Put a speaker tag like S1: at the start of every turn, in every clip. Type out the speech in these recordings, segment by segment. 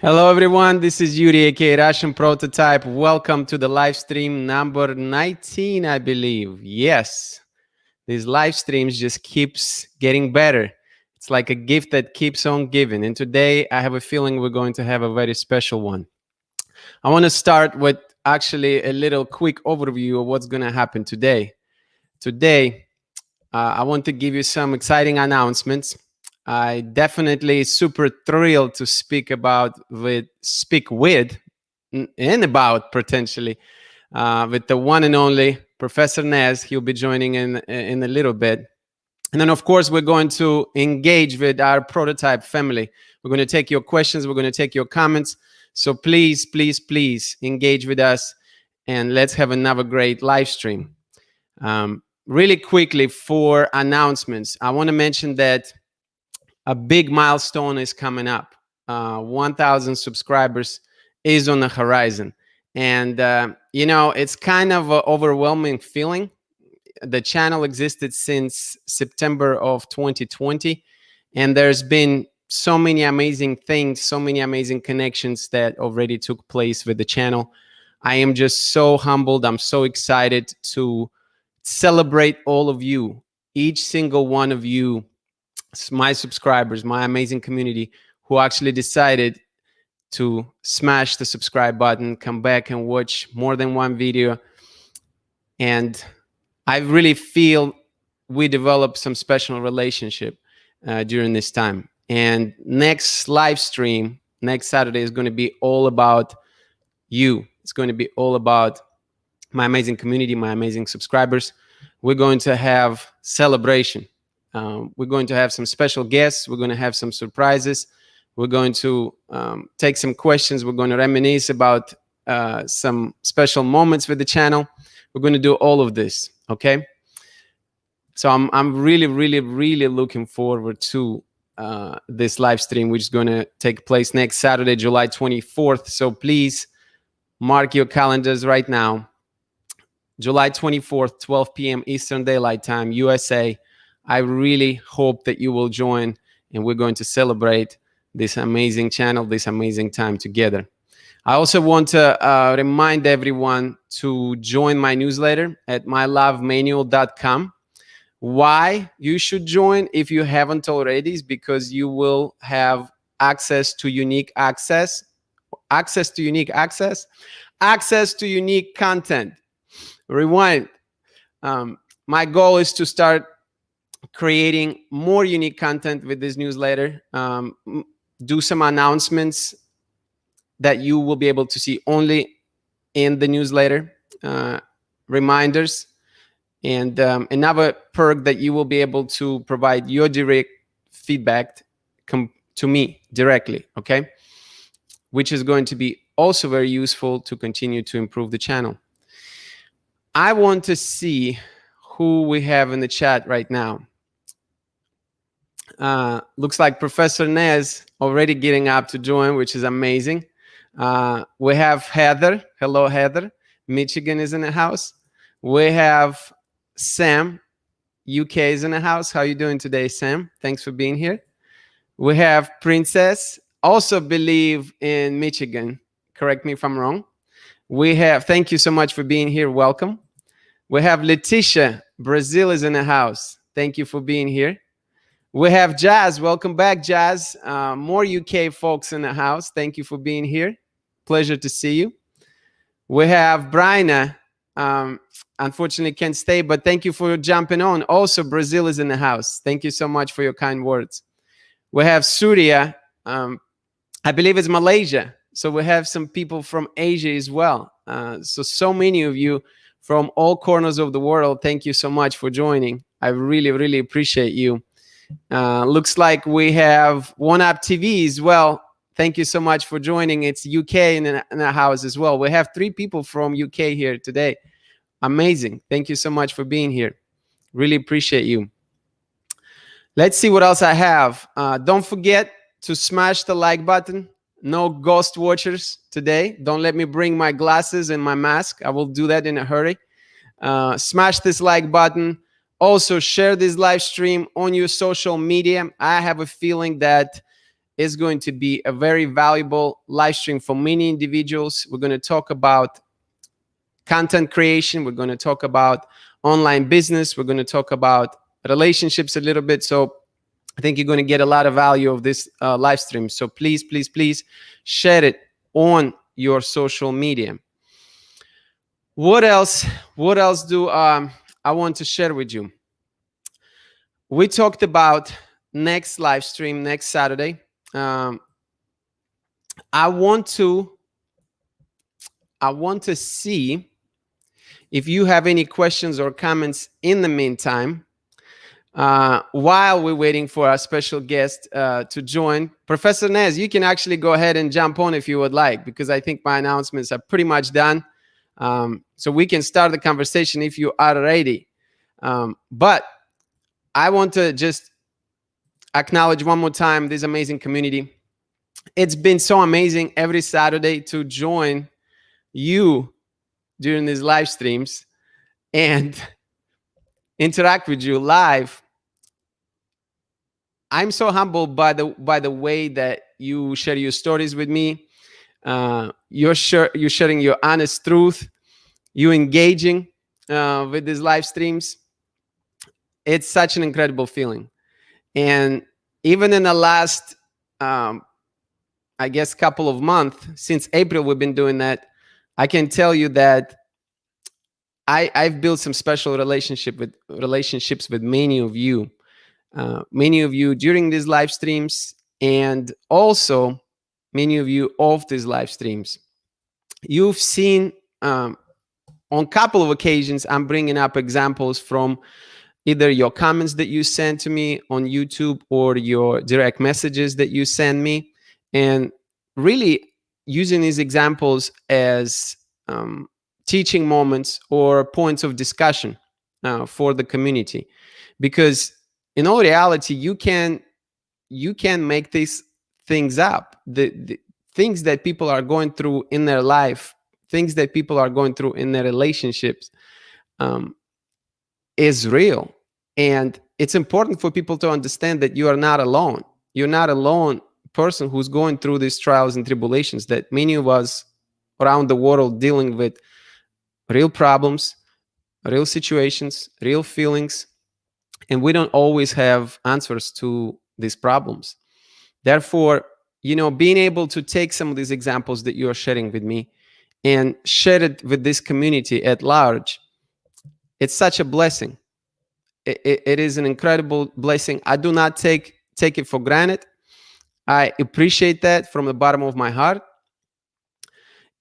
S1: Hello everyone, this is Yuri, aka Russian Prototype. Welcome to the live stream number 19, I believe. Yes, these live streams just keeps getting better. It's like a gift that keeps on giving. And today I have a feeling we're going to have a very special one. I want to start with actually a little quick overview of what's going to happen today. Today, I want to give you some exciting announcements. I definitely super thrilled to speak with and about potentially with the one and only Professor Nez. He'll be joining in a little bit. And then, of course, we're going to engage with our prototype family. We're going to take your questions. We're going to take your comments. So please, please, please engage with us and let's have another great live stream. Really quickly for announcements, I want to mention that a big milestone is coming up. 1,000 subscribers is on the horizon. And, it's kind of an overwhelming feeling. The channel existed since September of 2020. And there's been so many amazing things, so many amazing connections that already took place with the channel. I am just so humbled. I'm so excited to celebrate all of you, each single one of you, my subscribers, my amazing community who actually decided to smash the subscribe button, come back and watch more than one video. And I really feel we developed some special relationship during this time. And next live stream, next Saturday, is going to be all about you. It's going to be all about my amazing community, my amazing subscribers. We're going to have celebration. We're going to have some special guests. We're going to have some surprises. We're going to take some questions. We're going to reminisce about some special moments with the channel. We're going to do all of this, okay? So I'm really, really, really looking forward to this live stream, which is going to take place next Saturday, July 24th. So please mark your calendars right now. July 24th, 12 p.m. Eastern Daylight Time, USA. I really hope that you will join, and we're going to celebrate this amazing channel, this amazing time together. I also want to remind everyone to join my newsletter at mylovemanual.com. Why you should join if you haven't already is because you will have access to unique content. Rewind. My goal is to start creating more unique content with this newsletter, do some announcements that you will be able to see only in the newsletter, reminders, and another perk that you will be able to provide your direct feedback to me directly, okay? Which is going to be also very useful to continue to improve the channel. I want to see who we have in the chat right now. Looks like Professor Nez already getting up to join, which is amazing. We have Heather. Hello, Heather. Michigan is in the house. We have Sam. UK is in the house. How are you doing today, Sam? Thanks for being here. We have Princess, also believe in Michigan. Correct me if I'm wrong. We have, thank you so much for being here. Welcome. We have Letitia. Brazil is in the house. Thank you for being here. We have Jazz. Welcome back, Jazz. More UK folks in the house. Thank you for being here. Pleasure to see you. We have Bryna. Unfortunately can't stay, but thank you for jumping on. Also, Brazil is in the house. Thank you so much for your kind words. We have Surya. I believe it's Malaysia. So we have some people from Asia as well. So many of you from all corners of the world. Thank you so much for joining. I really, really appreciate you. Looks like we have One Up TV as well. Thank you so much for joining. It's UK in the house as well. We have 3 people from UK here today. Amazing. Thank you so much for being here. Really appreciate you. Let's see what else I have. Don't forget to smash the like button. No ghost watchers today. Don't let me bring my glasses and my mask. I will do that in a hurry. Smash this like button. Also, share this live stream on your social media. I have a feeling that is going to be a very valuable live stream for many individuals. We're going to talk about content creation. We're going to talk about online business. We're going to talk about relationships a little bit. So I think you're going to get a lot of value of this live stream. So please, please, please share it on your social media. What else? What else do I want to share with you? We talked about next live stream next Saturday. I want to see if you have any questions or comments in the meantime. While we're waiting for our special guest to join, Professor Nez, you can actually go ahead and jump on if you would like, because I think my announcements are pretty much done. So we can start the conversation if you are ready. But I want to just acknowledge one more time this amazing community. It's been so amazing every Saturday to join you during these live streams and interact with you live. I'm so humbled by the way that you share your stories with me. You're sharing your honest truth. You engaging with these live streams. It's such an incredible feeling. And even in the last, I guess, couple of months, since April, we've been doing that. I can tell you that I've built some special relationships with many of you during these live streams, and also many of you off these live streams. You've seen on a couple of occasions, I'm bringing up examples from either your comments that you send to me on YouTube or your direct messages that you send me, and really using these examples as teaching moments or points of discussion for the community. Because in all reality, you can make these things up. The things that people are going through in their life, things that people are going through in their relationships, is real. And it's important for people to understand that you are not alone. You're not alone person who's going through these trials and tribulations, that many of us around the world dealing with real problems, real situations, real feelings, and we don't always have answers to these problems. Therefore, being able to take some of these examples that you are sharing with me and share it with this community at large, it's such a blessing. It is an incredible blessing. I do not take it for granted. I appreciate that from the bottom of my heart.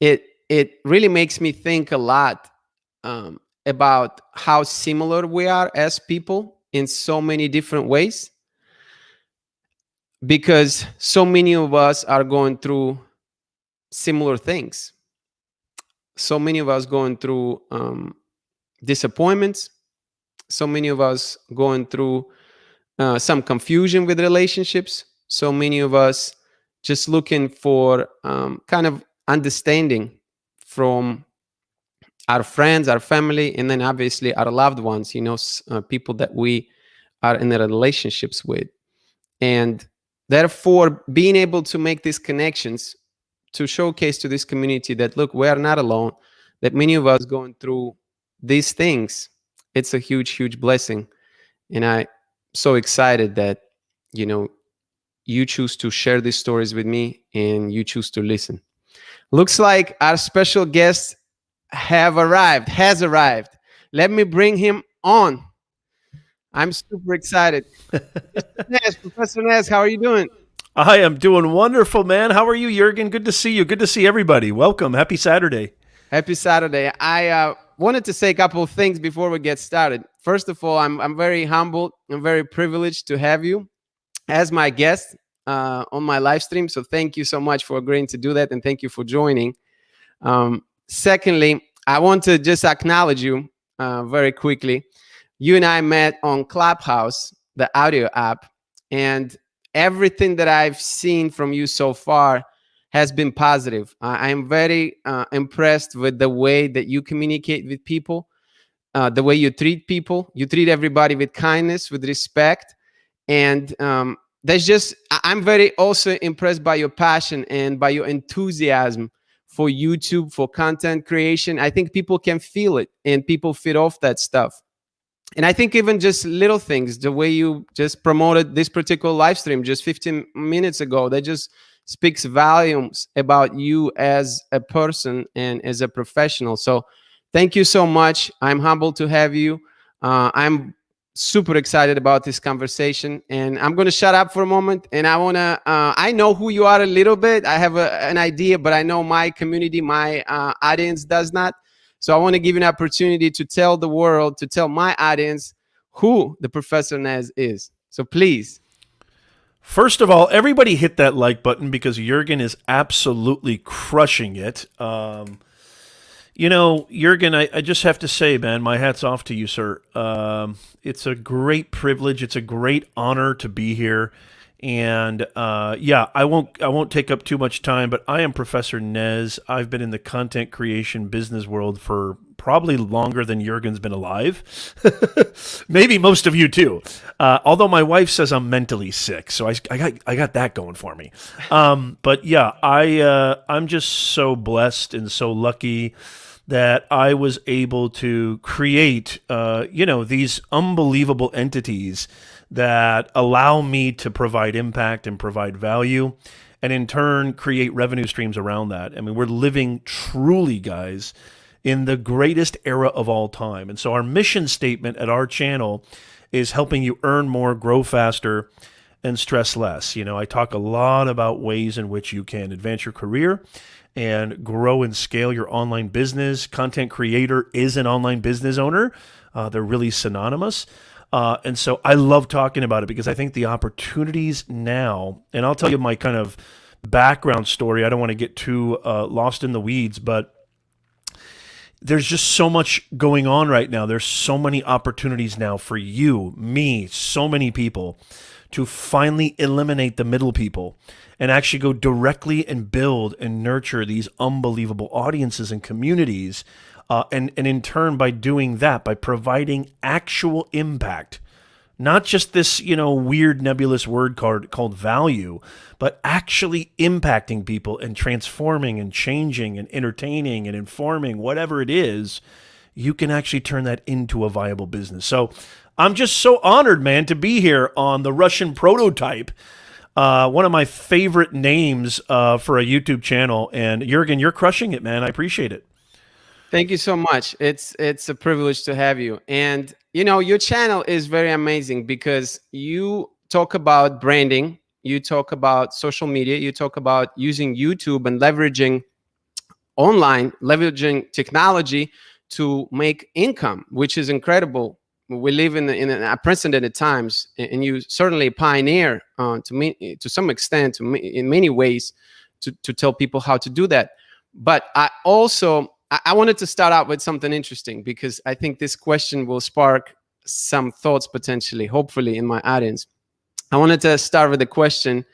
S1: It really makes me think a lot about how similar we are as people in so many different ways, because so many of us are going through similar things. So many of us going through disappointments. So many of us going through some confusion with relationships. So many of us just looking for kind of understanding from our friends, our family, and then obviously our loved ones, people that we are in relationships with. And therefore, being able to make these connections to showcase to this community that, look, we are not alone, that many of us going through these things, it's a huge, huge blessing. And I'm so excited that, you choose to share these stories with me and you choose to listen. Looks like our special guest has arrived. Let me bring him on. I'm super excited. Professor Nez, how are you doing?
S2: I am doing wonderful, man. How are you, Jürgen? Good to see you. Good to see everybody. Welcome. Happy Saturday.
S1: Happy Saturday. I wanted to say a couple of things before we get started. First of all, I'm very humbled and very privileged to have you as my guest on my live stream. So thank you so much for agreeing to do that, and thank you for joining. Secondly, I want to just acknowledge you very quickly. You and I met on Clubhouse, the audio app, and everything that I've seen from you so far has been positive. I'm very impressed with the way that you communicate with people, the way you treat people. You treat everybody with kindness, with respect, and there's just I'm very also impressed by your passion and by your enthusiasm for YouTube, for content creation. I think people can feel it and people feed off that stuff. And I think even just little things, the way you just promoted this particular live stream just 15 minutes ago, that just speaks volumes about you as a person and as a professional. So thank you so much. I'm humbled to have you. I'm super excited about this conversation, and I'm going to shut up for a moment. And I want to, I know who you are a little bit. I have an idea, but I know my community, my audience does not. So I want to give you an opportunity to tell the world, to tell my audience who the Professor Nez is. So please.
S2: First of all, everybody hit that like button because Jurgen is absolutely crushing it. You know, Jurgen, I just have to say, man, my hat's off to you, sir. It's a great privilege. It's a great honor to be here. And yeah, I won't take up too much time, but I am Professor Nez. I've been in the content creation business world for probably longer than Jurgen's been alive. Maybe most of you too. Although my wife says I'm mentally sick, so I got that going for me. But yeah, I'm just so blessed and so lucky that I was able to create, these unbelievable entities that allow me to provide impact and provide value, and in turn create revenue streams around that. I mean, we're living truly, guys, in the greatest era of all time. And so our mission statement at our channel is helping you earn more, grow faster, and stress less. You know, I talk a lot about ways in which you can advance your career and grow and scale your online business. Content creator is an online business owner. They're really synonymous. And so I love talking about it because I think the opportunities now, and I'll tell you my kind of background story. I don't want to get too lost in the weeds, but there's just so much going on right now. There's so many opportunities now for you, me, so many people to finally eliminate the middle people and actually go directly and build and nurture these unbelievable audiences and communities. And in turn, by doing that, by providing actual impact, not just this, weird nebulous word called value, but actually impacting people and transforming and changing and entertaining and informing, whatever it is, you can actually turn that into a viable business. So I'm just so honored, man, to be here on the Russian Prototype. One of my favorite names for a YouTube channel. And Jurgen, you're crushing it, man. I appreciate it.
S1: Thank you so much. It's a privilege to have you. And your channel is very amazing because you talk about branding, you talk about social media, you talk about using YouTube and leveraging technology to make income, which is incredible. We live in unprecedented times, and you certainly pioneer to some extent, in many ways, to tell people how to do that. But I wanted to start out with something interesting because I think this question will spark some thoughts potentially, hopefully, in my audience. I wanted to start with the question,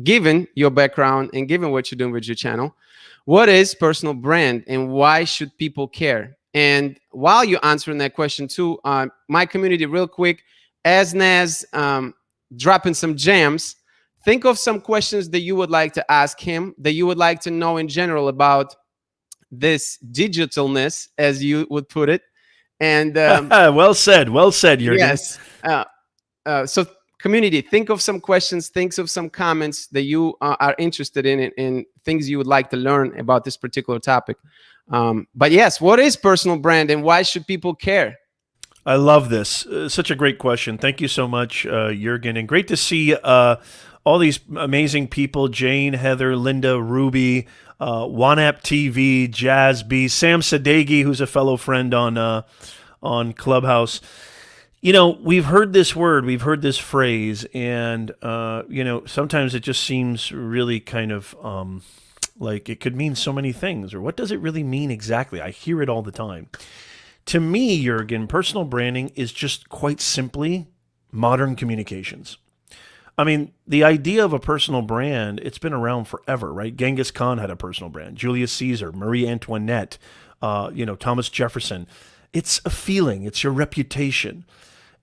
S1: given your background and given what you're doing with your channel, what is personal brand and why should people care? And while you're answering that question too, my community, real quick, as Nez dropping some gems, think of some questions that you would like to ask him, that you would like to know in general about this digitalness, as you would put it. And
S2: well said, Jurgen.
S1: Yes. So community, think of some questions, think of some comments that you are interested in and things you would like to learn about this particular topic. But yes, what is personal brand and why should people care?
S2: I love this. Such a great question. Thank you so much, Jurgen. And great to see all these amazing people, Jane, Heather, Linda, Ruby, OneApp TV, Jazz B, Sam Sadeghi, who's a fellow friend on Clubhouse. We've heard this word, we've heard this phrase, and sometimes it just seems really kind of like it could mean so many things, or what does it really mean exactly? I hear it all the time. To me, Jurgen, personal branding is just quite simply modern communications. I mean, the idea of a personal brand, it's been around forever, right? Genghis Khan had a personal brand, Julius Caesar, Marie Antoinette, Thomas Jefferson. It's a feeling, it's your reputation.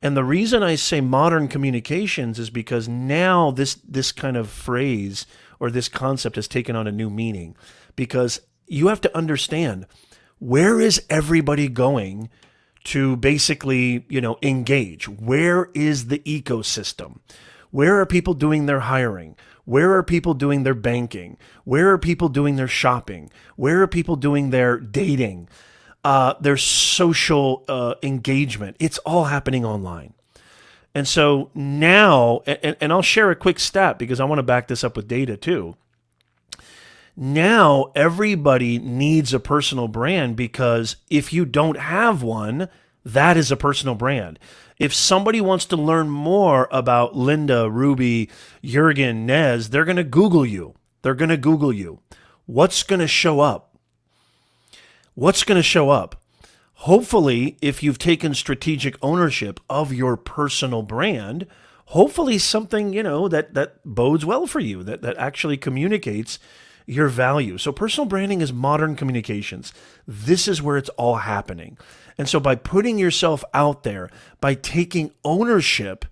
S2: And the reason I say modern communications is because now this kind of phrase or this concept has taken on a new meaning, because you have to understand, where is everybody going to basically, engage? Where is the ecosystem? Where are people doing their hiring? Where are people doing their banking? Where are people doing their shopping? Where are people doing their dating? Their social engagement? It's all happening online. And so now, and I'll share a quick stat because I want to back this up with data too. Now everybody needs a personal brand, because if you don't have one, that is a personal brand. If somebody wants to learn more about Linda, Ruby, Jurgen, Nez, they're going to Google you. They're going to Google you. What's going to show up? What's going to show up? Hopefully, if you've taken strategic ownership of your personal brand, hopefully something, that bodes well for you, that actually communicates your value. So personal branding is modern communications. This is where it's all happening. And so by putting yourself out there, by taking ownership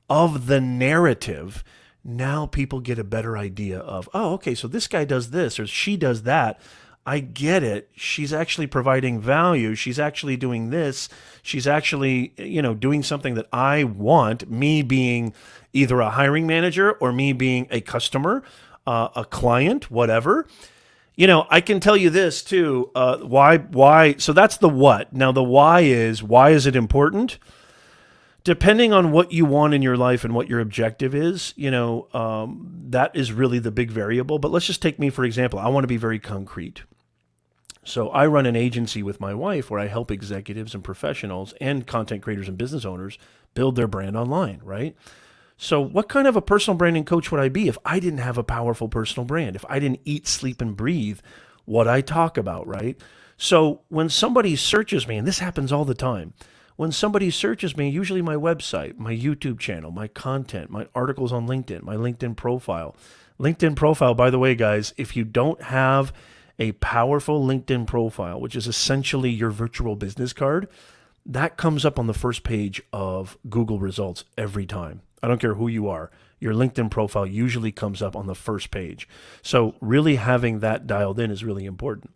S2: of the narrative, now people get a better idea of, oh, okay, so this guy does this or she does that. I get it. She's actually providing value. She's actually doing this. She's actually, doing something that I want, me being either a hiring manager or me being a customer, a client, whatever. I can tell you this too. Why? So that's the what. Now the why is it important? Depending on what you want in your life and what your objective is, that is really the big variable. But let's just take me, for example. I want to be very concrete. So I run an agency with my wife where I help executives and professionals and content creators and business owners build their brand online, right? So what kind of a personal branding coach would I be if I didn't have a powerful personal brand, if I didn't eat, sleep, and breathe what I talk about, right? So when somebody searches me, and this happens all the time, when somebody searches me, usually my website, my YouTube channel, my content, my articles on LinkedIn, my LinkedIn profile. LinkedIn profile, by the way, guys, if you don't have a powerful LinkedIn profile, which is essentially your virtual business card, that comes up on the first page of Google results every time. I don't care who you are. Your LinkedIn profile usually comes up on the first page. So really having that dialed in is really important.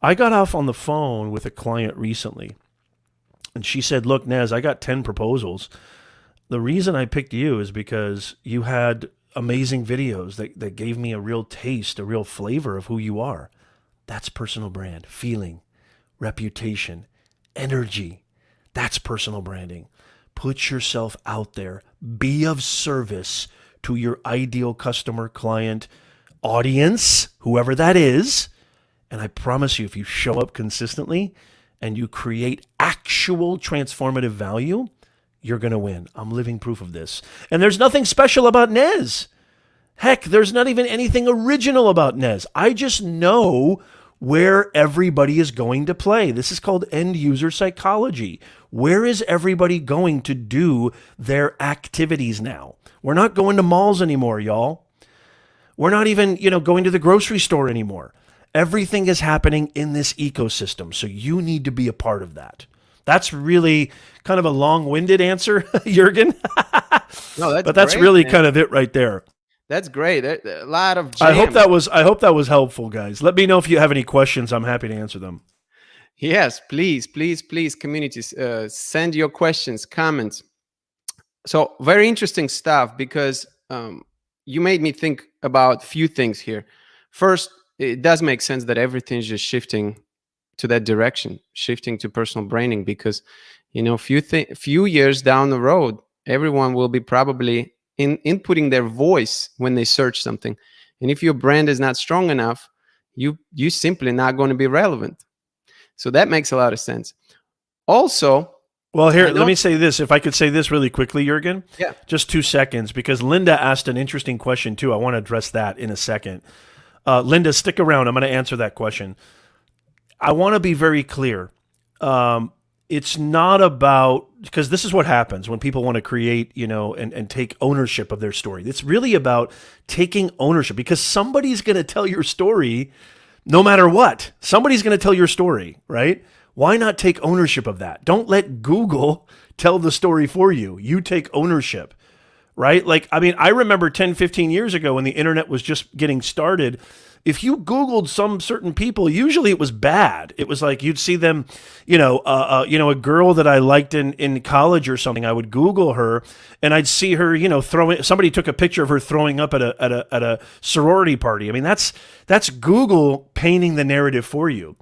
S2: I got off on the phone with a client recently, and she said, look, Nez, I got 10 proposals. The reason I picked you is because you had amazing videos that gave me a real taste, a real flavor of who you are. That's personal brand, feeling, reputation, energy. That's personal branding. Put yourself out there. Be of service to your ideal customer, client, audience, whoever that is. And I promise you, if you show up consistently and you create actual transformative value, you're going to win. I'm living proof of this. And there's nothing special about Nez. Heck, there's not even anything original about Nez. I just know where everybody is going to play. This is called end user psychology. Where is everybody going to do their activities now? We're not going to malls anymore, y'all. We're not even, going to the grocery store anymore. Everything is happening in this ecosystem. So you need to be a part of that. That's really kind of a long-winded answer, Jurgen.
S1: No,
S2: but that's
S1: great,
S2: really
S1: man.
S2: kind of it right there.
S1: That's great. A lot of
S2: I hope that was helpful, guys. Let me know if you have any questions. I'm happy to answer them.
S1: Yes, please, communities, send your questions, comments. So very interesting stuff, because you made me think about a few things here. First, it does make sense that everything's just shifting to that direction, shifting to personal branding, because few years down the road, everyone will be probably inputting their voice when they search something, and if your brand is not strong enough, you simply not going to be relevant. So that makes a lot of sense. Also,
S2: well, here, let me say this. If I could say this really quickly, Jurgen.
S1: Yeah.
S2: Just 2 seconds, because Linda asked an interesting question too. I want to address that in a second. Linda, stick around. I'm going to answer that question. I want to be very clear. It's not about, because this is what happens when people want to create, and take ownership of their story. It's really about taking ownership, because somebody's going to tell your story no matter what. Somebody's going to tell your story, right? Why not take ownership of that? Don't let Google tell the story for you. You take ownership, right? Like, I mean, I remember 10, 15 years ago when the internet was just getting started, if you Googled some certain people, usually it was bad. It was like you'd see them, a girl that I liked in college or something. I would Google her, and I'd see her, throwing. Somebody took a picture of her throwing up at a sorority party. I mean, that's Google painting the narrative for you.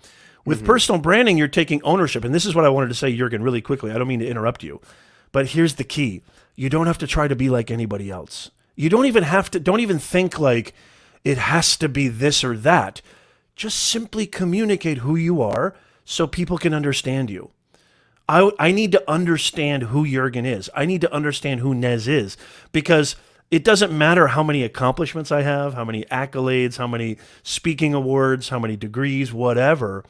S2: With personal branding, you're taking ownership, and this is what I wanted to say, Jürgen, really quickly. I don't mean to interrupt you, but here's the key: you don't have to try to be like anybody else. You don't even have to. Don't even think like it has to be this or that. Just simply communicate who you are so people can understand you. I need to understand who Jürgen is. I need to understand who Nez is, because it doesn't matter how many accomplishments I have, how many accolades, how many speaking awards, how many degrees, whatever.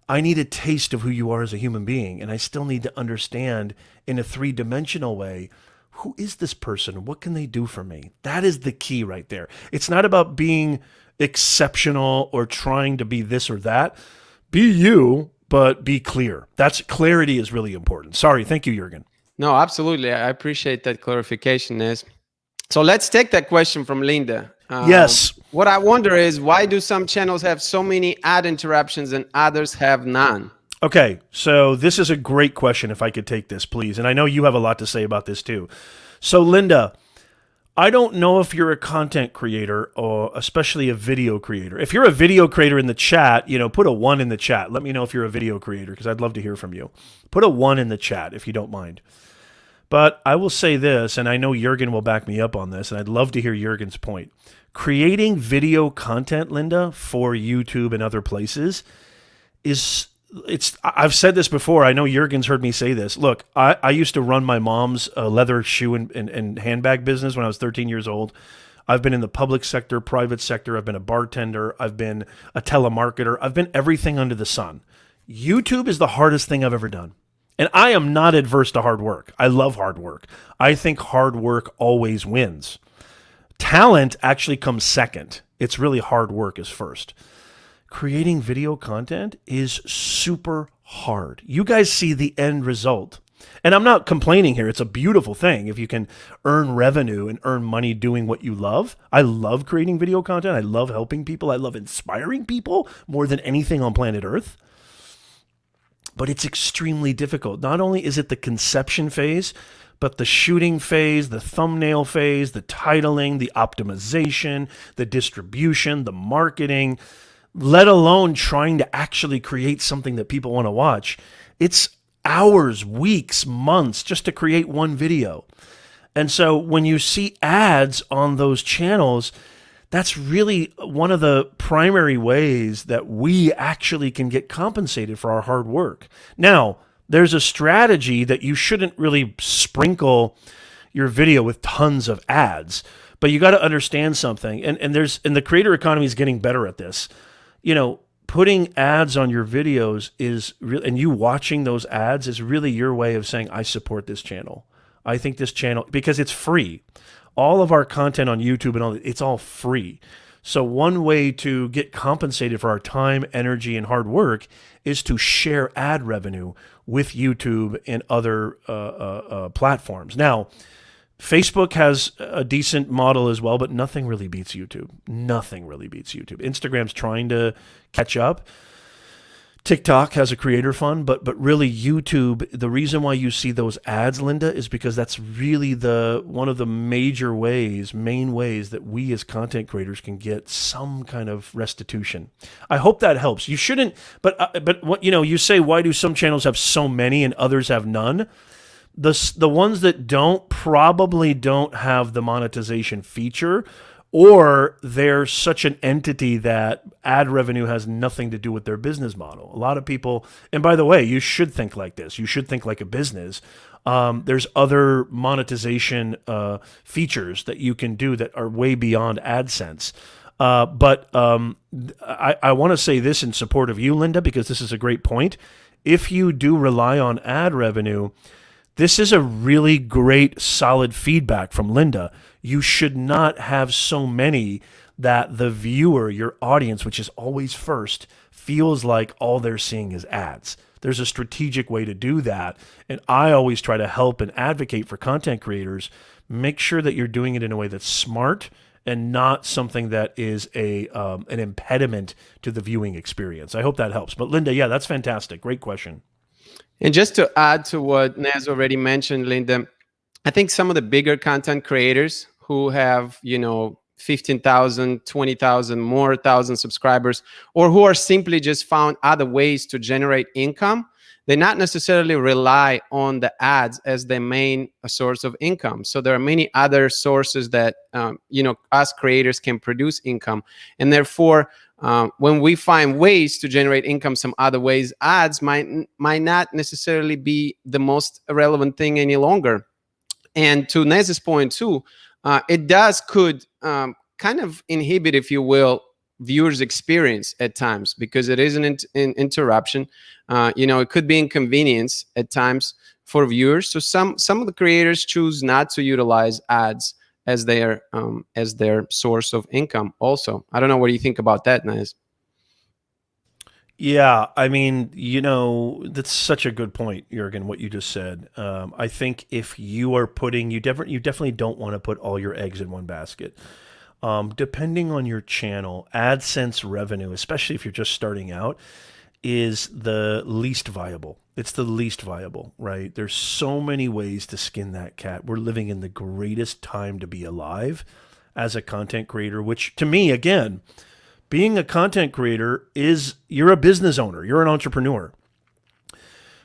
S2: I need a taste of who you are as a human being, and I still need to understand in a three-dimensional way, who is this person? What can they do for me? That is the key right there. It's not about being exceptional or trying to be this or that. Be you, but be clear. Clarity is really important. Sorry. Thank you, Jürgen.
S1: No, absolutely. I appreciate that clarification, Nez. So let's take that question from Linda.
S2: Yes.
S1: What I wonder is, why do some channels have so many ad interruptions and others have none?
S2: Okay, so this is a great question, if I could take this, please. And I know you have a lot to say about this too. So Linda, I don't know if you're a content creator or especially a video creator. If you're a video creator in the chat, put a 1 in the chat. Let me know if you're a video creator, because I'd love to hear from you. Put a 1 in the chat if you don't mind. But I will say this, and I know Jürgen will back me up on this, and I'd love to hear Jürgen's point. Creating video content, Linda, for YouTube and other places I've said this before. I know Jürgen's heard me say this. Look, I used to run my mom's leather shoe and handbag business when I was 13 years old. I've been in the public sector, private sector. I've been a bartender. I've been a telemarketer. I've been everything under the sun. YouTube is the hardest thing I've ever done. And I am not adverse to hard work. I love hard work. I think hard work always wins. Talent actually comes second. It's really hard work is first. Creating video content is super hard. You guys see the end result. And I'm not complaining here. It's a beautiful thing if you can earn revenue and earn money doing what you love. I love creating video content. I love helping people. I love inspiring people more than anything on planet Earth. But it's extremely difficult. Not only is it the conception phase, but the shooting phase, the thumbnail phase, the titling, the optimization, the distribution, the marketing, let alone trying to actually create something that people want to watch. It's hours, weeks, months just to create one video. And so when you see ads on those channels, that's really one of the primary ways that we actually can get compensated for our hard work. Now, there's a strategy that you shouldn't really sprinkle your video with tons of ads, but you got to understand something. And the creator economy is getting better at this. Putting ads on your videos is really, and you watching those ads is really your way of saying, I support this channel. I think this channel, because it's free. All of our content on YouTube and all, it's all free. So one way to get compensated for our time, energy, and hard work is to share ad revenue with YouTube and other platforms. Now, Facebook has a decent model as well, but nothing really beats YouTube. Nothing really beats YouTube. Instagram's trying to catch up. TikTok has a creator fund, but really YouTube, the reason why you see those ads, Linda, is because that's really one of the main ways that we as content creators can get some kind of restitution. I hope that helps. You shouldn't, but what you say, why do some channels have so many and others have none? The ones that probably don't have the monetization feature, or they're such an entity that ad revenue has nothing to do with their business model. A lot of people, and by the way, you should think like this. You should think like a business. There's other monetization features that you can do that are way beyond AdSense. But I want to say this in support of you, Linda, because this is a great point. If you do rely on ad revenue, this is a really great, solid feedback from Linda. You should not have so many that the viewer, your audience, which is always first, feels like all they're seeing is ads. There's a strategic way to do that. And I always try to help and advocate for content creators. Make sure that you're doing it in a way that's smart and not something that is an impediment to the viewing experience. I hope that helps. But Linda, yeah, that's fantastic. Great question.
S1: And just to add to what Nez already mentioned, Linda, I think some of the bigger content creators who have, 15,000, 20,000, more thousand subscribers, or who are simply just found other ways to generate income, they not necessarily rely on the ads as their main source of income. So there are many other sources that, us creators can produce income. And therefore, when we find ways to generate income some other ways, ads might not necessarily be the most relevant thing any longer. And to Nez's point too, it could kind of inhibit, if you will, viewers' experience at times, because it is an interruption. It could be inconvenience at times for viewers. So some of the creators choose not to utilize ads as their source of income. Also, I don't know what do you think about that, Nez?
S2: Yeah, I mean, that's such a good point, Jurgen, what you just said. I think if you are you definitely don't want to put all your eggs in one basket. Depending on your channel, AdSense revenue, especially if you're just starting out, is the least viable. It's the least viable, right? There's so many ways to skin that cat. We're living in the greatest time to be alive as a content creator, which to me, again, being a content creator you're a business owner, you're an entrepreneur.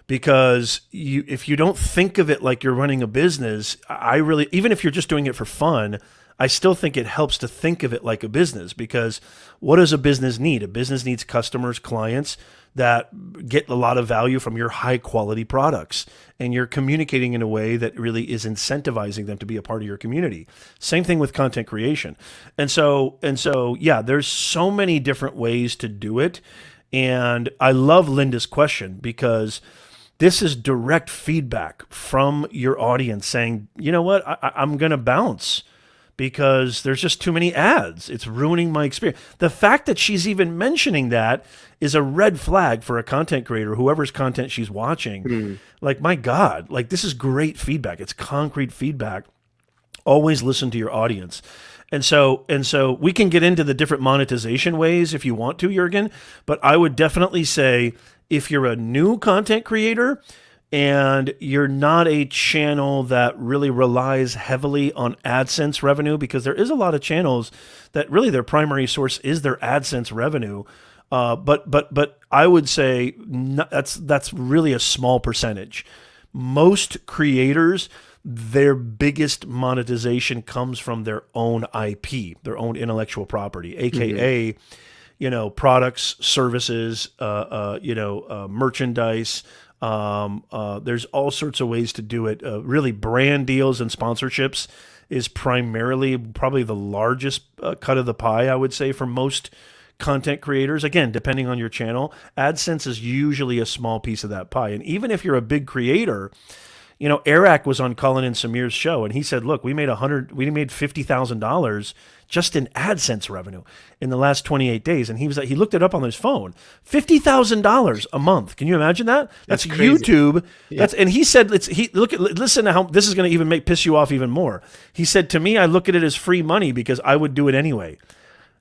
S2: Because if you don't think of it like you're running a business, even if you're just doing it for fun, I still think it helps to think of it like a business, because what does a business need? A business needs customers, clients that get a lot of value from your high quality products, and you're communicating in a way that really is incentivizing them to be a part of your community. Same thing with content creation. And so, yeah, there's so many different ways to do it. And I love Linda's question, because this is direct feedback from your audience saying, you know what, I'm going to bounce because there's just too many ads. It's ruining my experience. The fact that she's even mentioning that is a red flag for a content creator, whoever's content she's watching. Like, my God, like, this is great feedback. It's concrete feedback. Always listen to your audience. And so we can get into the different monetization ways if you want to, Jurgen, but I would definitely say if you're a new content creator and you're not a channel that really relies heavily on AdSense revenue, because there is a lot of channels that really their primary source is their AdSense revenue. But I would say that's really a small percentage. Most creators, their biggest monetization comes from their own IP, their own intellectual property, aka, products, services, merchandise. There's all sorts of ways to do it. Really, brand deals and sponsorships is probably the largest cut of the pie, I would say, for most content creators. Again, depending on your channel, AdSense is usually a small piece of that pie. And even if you're a big creator, Eric was on Colin and Samir's show, and he said, look, we made $50,000 just in AdSense revenue in the last 28 days. And he looked it up on his phone, $50,000 a month. Can you imagine that? That's YouTube. Yeah. And he said, listen to how this is going to even piss you off even more. He said, to me, I look at it as free money because I would do it anyway.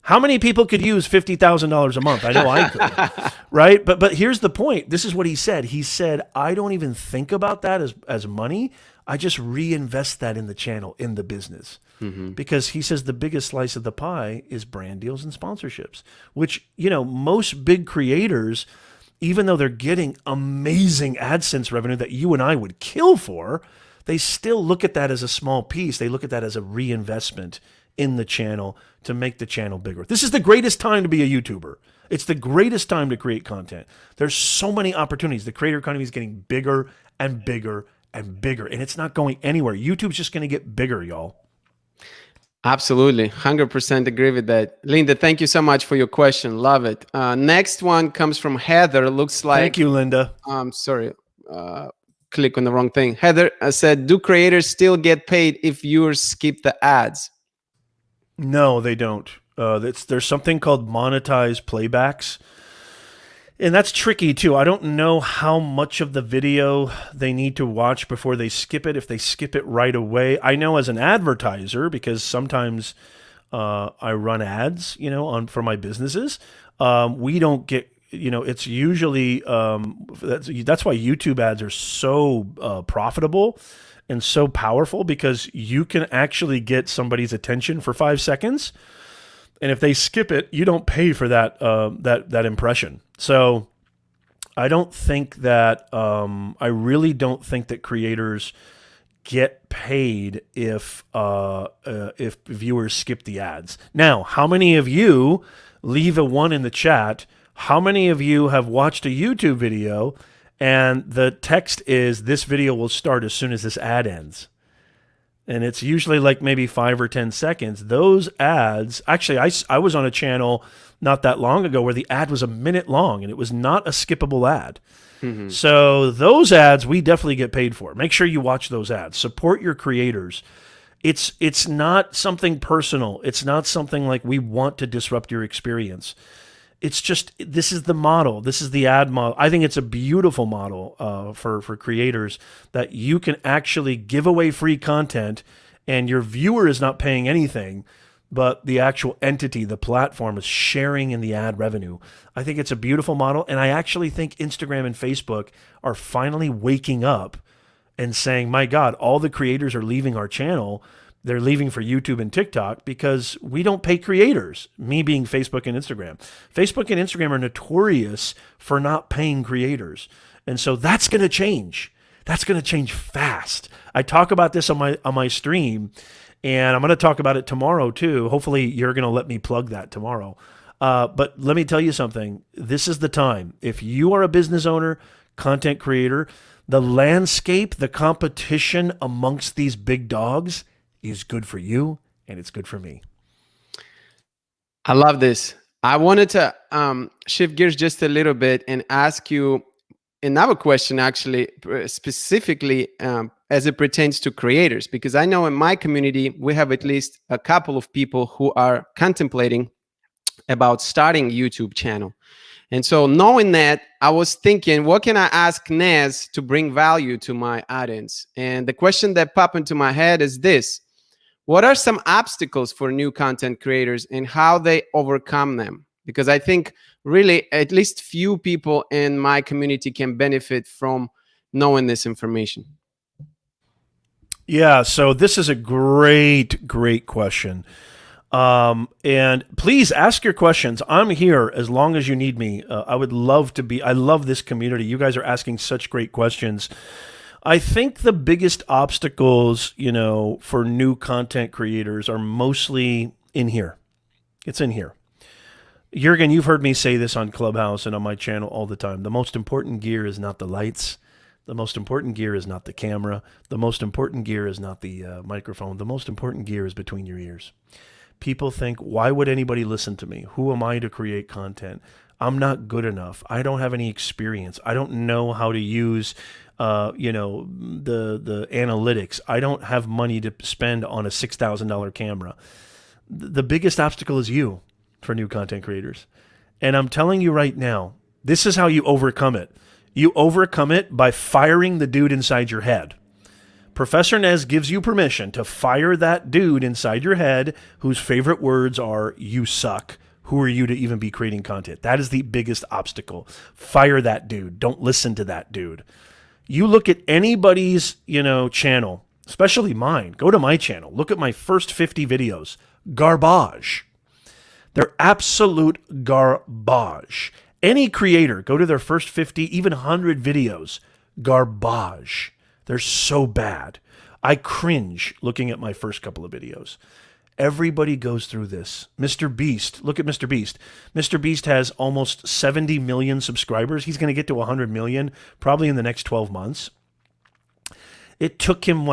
S2: How many people could use $50,000 a month? I know I could, right? But here's the point. This is what he said. He said, I don't even think about that as money. I just reinvest that in the channel, in the business. Because he says the biggest slice of the pie is brand deals and sponsorships, which, most big creators, even though they're getting amazing AdSense revenue that you and I would kill for, they still look at that as a small piece. They look at that as a reinvestment in the channel to make the channel bigger. This is the greatest time to be a YouTuber. It's the greatest time to create content. There's so many opportunities. The creator economy is getting bigger and bigger and bigger, and it's not going anywhere. YouTube's just going to get bigger, y'all.
S1: Absolutely. 100% agree with that. Linda, thank you so much for your question. Love it. Next one comes from Heather. Looks like...
S2: Thank you, Linda.
S1: Sorry. Click on the wrong thing. Heather said, do creators still get paid if viewers skip the ads?
S2: No, they don't. There's something called monetized playbacks. And that's tricky too. I don't know how much of the video they need to watch before they skip it. If they skip it right away, I know as an advertiser, because sometimes I run ads, for my businesses. We don't get, it's usually that's why YouTube ads are so profitable and so powerful, because you can actually get somebody's attention for 5 seconds. And if they skip it, you don't pay for that impression. So I don't think that I really don't think that creators get paid if viewers skip the ads. Now, how many of you leave a 1 in the chat? How many of you have watched a YouTube video and the text is, "This video will start as soon as this ad ends"? And it's usually like maybe 5 or 10 seconds. Those ads, actually, I was on a channel not that long ago where the ad was a minute long, and it was not a skippable ad. Mm-hmm. So those ads, we definitely get paid for. Make sure you watch those ads. Support your creators. It's not something personal. It's not something like we want to disrupt your experience. It's just, this is the model. This is the ad model. I think it's a beautiful model for creators, that you can actually give away free content and your viewer is not paying anything, but the actual entity, the platform, is sharing in the ad revenue. I think it's a beautiful model. And I actually think Instagram and Facebook are finally waking up and saying, my God, all the creators are leaving our channel. They're leaving for YouTube and TikTok because we don't pay creators, me being Facebook and Instagram. Facebook and Instagram are notorious for not paying creators. And so that's going to change. That's going to change fast. I talk about this on my stream, and I'm going to talk about it tomorrow too. Hopefully you're going to let me plug that tomorrow. But let me tell you something. This is the time. If you are a business owner, content creator, the landscape, the competition amongst these big dogs is good for you, and it's good for me.
S1: I love this. I wanted to shift gears just a little bit and ask you another question, actually, specifically as it pertains to creators, because I know in my community, we have at least a couple of people who are contemplating about starting a YouTube channel. And so knowing that, I was thinking, what can I ask Nez to bring value to my audience? And the question that popped into my head is this: what are some obstacles for new content creators and how they overcome them? Because I think really at least few people in my community can benefit from knowing this information.
S2: Yeah, so this is a great question. And please ask your questions. I'm here as long as you need me. I would love to be. I love this community. You guys are asking such great questions. I think the biggest obstacles, for new content creators are mostly in here. It's in here. Jürgen, you've heard me say this on Clubhouse and on my channel all the time. The most important gear is not the lights. The most important gear is not the camera. The most important gear is not the microphone. The most important gear is between your ears. People think, why would anybody listen to me? Who am I to create content? I'm not good enough. I don't have any experience. I don't know how to use the analytics. I don't have money to spend on a $6,000 camera. The biggest obstacle is you for new content creators. And I'm telling you right now, this is how you overcome it. You overcome it by firing the dude inside your head. Professor Nez gives you permission to fire that dude inside your head whose favorite words are, "You suck. Who are you to even be creating content?" That is the biggest obstacle. Fire that dude. Don't listen to that dude. You look at anybody's, channel, especially mine. Go to my channel. Look at my first 50 videos. Garbage. They're absolute garbage. Any creator, go to their first 50, even 100 videos. Garbage. They're so bad. I cringe looking at my first couple of videos. Everybody goes through this. Mr. Beast, look at Mr. Beast. Mr. Beast has almost 70 million subscribers. He's going to get to 100 million probably in the next 12 months. It took him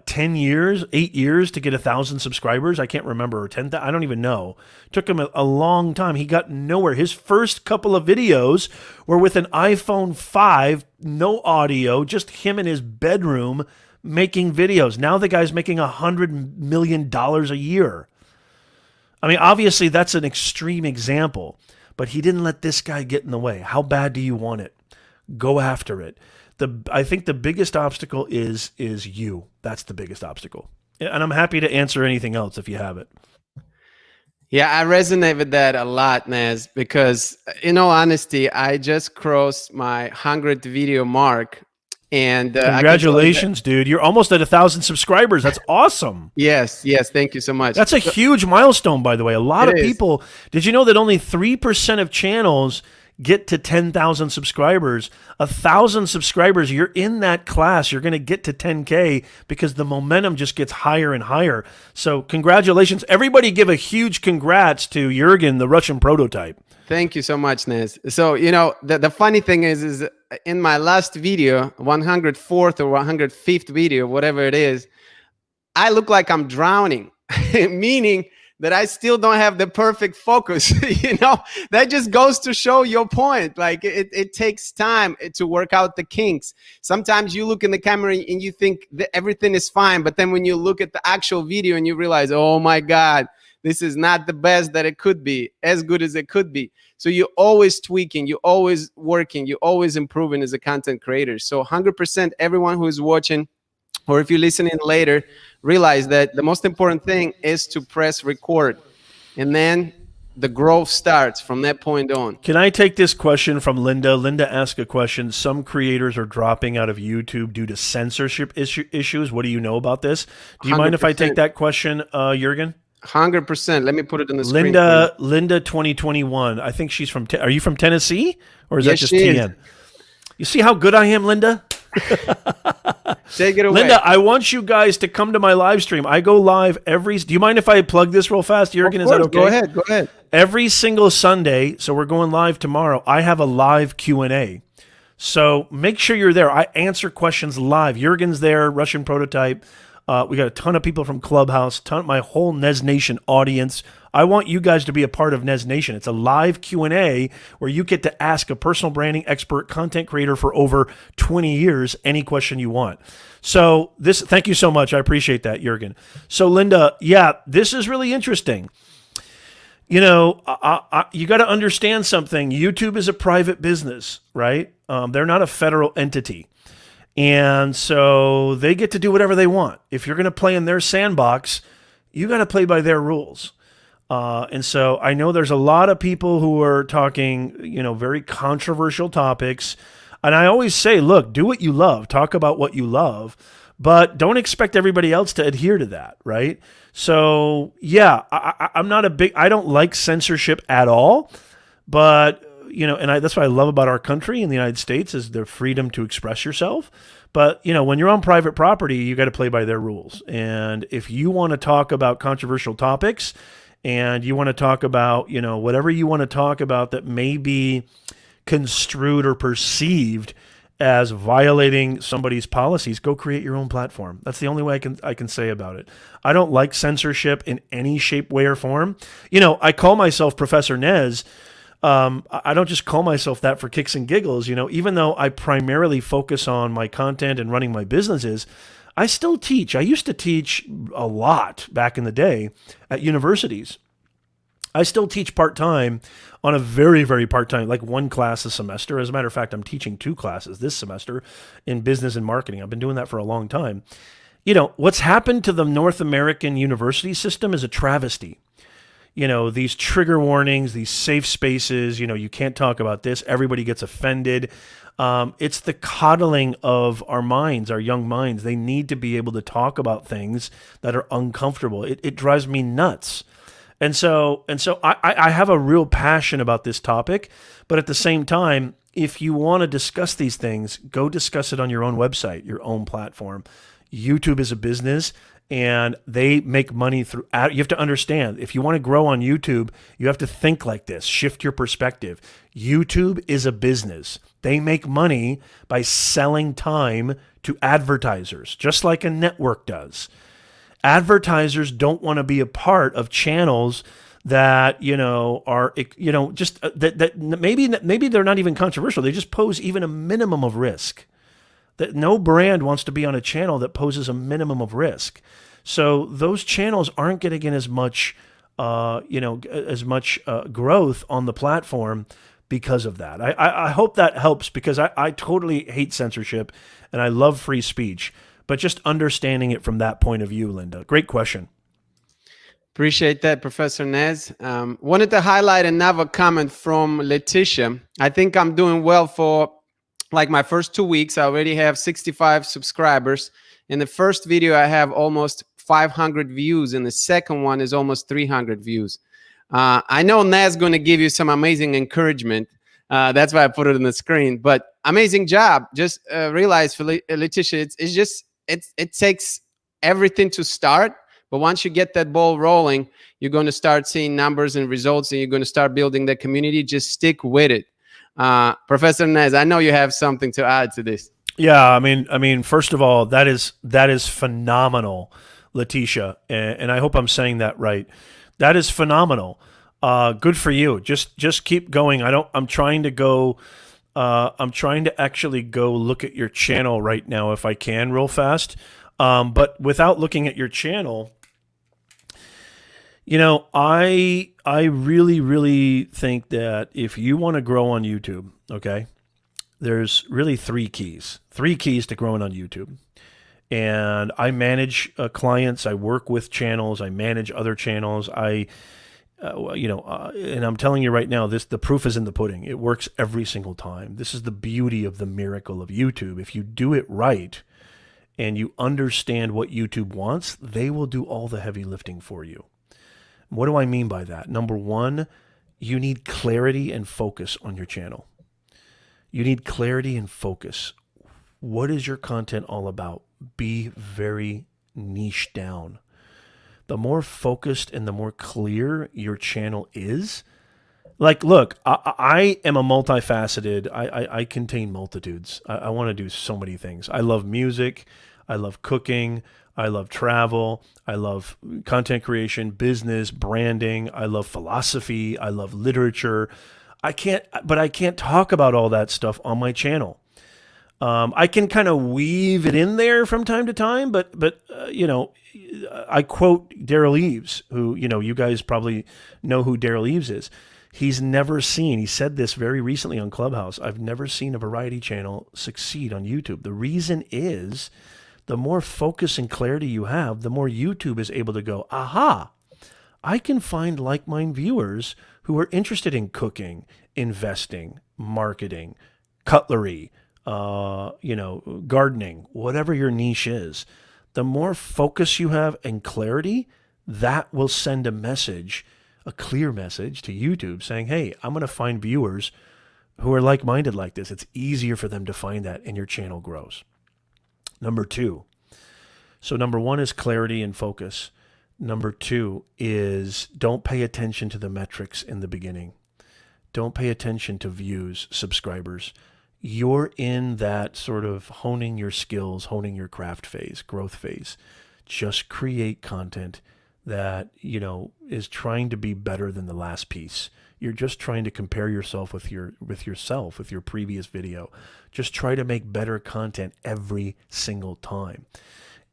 S2: 10 years, 8 years to get 1,000 subscribers. I can't remember, or 10,000. I don't even know. Took him a long time. He got nowhere. His first couple of videos were with an iPhone 5, no audio, just him in his bedroom making videos. Now the guy's making $100 million a year. I mean, obviously that's an extreme example, but he didn't let this guy get in the way. How bad do you want it? Go after it. I think the biggest obstacle is you. That's the biggest obstacle. And I'm happy to answer anything else if you have it.
S1: Yeah, I resonate with that a lot, Nez, because in all honesty, I just crossed my 100th video mark. And
S2: congratulations, dude. You're almost at 1,000 subscribers. That's awesome.
S1: Yes. Thank you so much.
S2: That's a huge milestone, by the way. A lot of
S1: is.
S2: people, did you know that only 3% of channels get to 10,000 subscribers? 1,000 subscribers, you're in that class. You're going to get to 10K because the momentum just gets higher and higher. So congratulations. Everybody give a huge congrats to Jürgen, the Russian prototype.
S1: Thank you so much, Nez. So, you know, the funny thing is in my last video, 104th or 105th video, whatever it is, I look like I'm drowning, meaning that I still don't have the perfect focus. You know, that just goes to show your point. Like it takes time to work out the kinks. Sometimes you look in the camera and you think that everything is fine. But then when you look at the actual video and you realize, oh my God, this is not the best that it could be, as good as it could be. So you're always tweaking, you're always working, you're always improving as a content creator. So 100% everyone who is watching, or if you're listening later, realize that the most important thing is to press record. And then the growth starts from that point on.
S2: Can I take this question from Linda? Linda asked a question. Some creators are dropping out of YouTube due to censorship issues. What do you know about this? Do you 100%. Mind if I take that question, Jürgen?
S1: 100%. Let me put it on the screen.
S2: Linda 2021. I think she's from, are you from Tennessee? Or is that just
S1: TN?
S2: You see how good I am, Linda?
S1: Take it away.
S2: Linda, I want you guys to come to my live stream. I go live do you mind if I plug this real fast, Jürgen? Is that okay?
S1: Go ahead.
S2: Every single Sunday, so we're going live tomorrow, I have a live Q&A. So make sure you're there. I answer questions live. Jürgen's there, Russian prototype. We got a ton of people from Clubhouse, my whole Nez Nation audience. I want you guys to be a part of Nez Nation. It's a live Q&A where you get to ask a personal branding expert, content creator for over 20 years, any question you want. So thank you so much. I appreciate that, Jürgen. So Linda, yeah, this is really interesting. You know, you got to understand something. YouTube is a private business, right? They're not a federal entity. And so they get to do whatever they want. If you're going to play in their sandbox, you got to play by their rules. And so I know there's a lot of people who are talking, you know, very controversial topics. And I always say, look, do what you love. Talk about what you love. But don't expect everybody else to adhere to that, right? So, yeah, I'm not I don't like censorship at all. But you know, and that's what I love about our country in the United States is the freedom to express yourself. But, you know, when you're on private property, you got to play by their rules. And if you want to talk about controversial topics and you want to talk about, you know, whatever you want to talk about that may be construed or perceived as violating somebody's policies, go create your own platform. That's the only way I can say about it. I don't like censorship in any shape, way, or form. You know, I call myself Professor Nez. I don't just call myself that for kicks and giggles. You know, even though I primarily focus on my content and running my businesses, I still teach. I used to teach a lot back in the day at universities. I still teach part-time on a very, very part-time, like one class a semester. As a matter of fact, I'm teaching 2 classes this semester in business and marketing. I've been doing that for a long time. You know, what's happened to the North American university system is a travesty. You know, these trigger warnings, these safe spaces, you know, you can't talk about this. Everybody gets offended. It's the coddling of our minds, our young minds. They need to be able to talk about things that are uncomfortable. It drives me nuts. And so I have a real passion about this topic. But at the same time, if you want to discuss these things, go discuss it on your own website, your own platform. YouTube is a business. And they make money through. You have to understand, if you want to grow on YouTube, you have to think like this. Shift your perspective. YouTube is a business. They make money by selling time to advertisers, just like a network does. Advertisers don't want to be a part of channels that, you know, are, you know, just that maybe they're not even controversial. They just pose even a minimum of risk. That no brand wants to be on a channel that poses a minimum of risk. So those channels aren't getting in as much as much growth on the platform because of that. I hope that helps, because I totally hate censorship and I love free speech, but just understanding it from that point of view, Linda. Great question.
S1: Appreciate that, Professor Nez. Wanted to highlight another comment from Letitia. I think I'm doing well for like my first 2 weeks. I already have 65 subscribers. In the first video, I have almost 500 views, and the second one is almost 300 views. I know Nez is going to give you some amazing encouragement. That's why I put it on the screen. But amazing job. Just realize for Letitia, it takes everything to start. But once you get that ball rolling, you're going to start seeing numbers and results, and you're going to start building the community. Just stick with it. Professor Nez, I know you have something to add to this.
S2: Yeah, I mean, first of all, that is phenomenal, Letitia, and I hope I'm saying that right. That is phenomenal. Good for you. Just keep going. I'm trying to actually go look at your channel right now if I can, real fast. But without looking at your channel, I really, really think that if you want to grow on YouTube, okay, there's really three keys to growing on YouTube. And I manage clients, I work with channels, I manage other channels. And I'm telling you right now, the proof is in the pudding. It works every single time. This is the beauty of the miracle of YouTube. If you do it right and you understand what YouTube wants, they will do all the heavy lifting for you. What do I mean by that? Number one, you need clarity and focus on your channel. You need clarity and focus. What is your content all about? Be very niche down. The more focused and the more clear your channel is, like, look, I am a multifaceted, I contain multitudes. I want to do so many things. I love music. I love cooking. I love travel. I love content creation, business, branding. I love philosophy. I love literature. I can't talk about all that stuff on my channel. I can kind of weave it in there from time to time, but I quote Daryl Eves, who, you guys probably know who Daryl Eves is. He said this very recently on Clubhouse, I've never seen a variety channel succeed on YouTube. The reason is the more focus and clarity you have, the more YouTube is able to go, aha, I can find like-minded viewers who are interested in cooking, investing, marketing, cutlery, gardening, whatever your niche is. The more focus you have and clarity, that will send a clear message to YouTube saying, hey, I'm going to find viewers who are like-minded like this. It's easier for them to find that, and your channel grows. Number two. So number one is clarity and focus. Number two is don't pay attention to the metrics in the beginning. Don't pay attention to views, subscribers. You're in that sort of honing your skills, honing your craft phase, growth phase. Just create content that, is trying to be better than the last piece. You're just trying to compare yourself with your previous video. Just try to make better content every single time.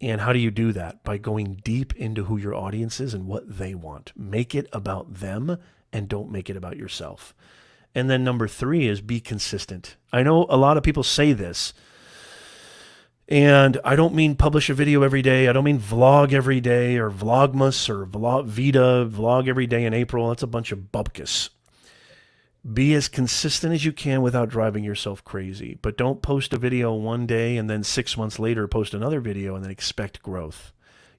S2: And how do you do that? By going deep into who your audience is and what they want. Make it about them and don't make it about yourself. And then number three is be consistent. I know a lot of people say this, and I don't mean publish a video every day. I don't mean vlog every day or Vlogmas or vlog every day in April. That's a bunch of bupkis. Be as consistent as you can without driving yourself crazy. But don't post a video one day and then 6 months later post another video and then expect growth.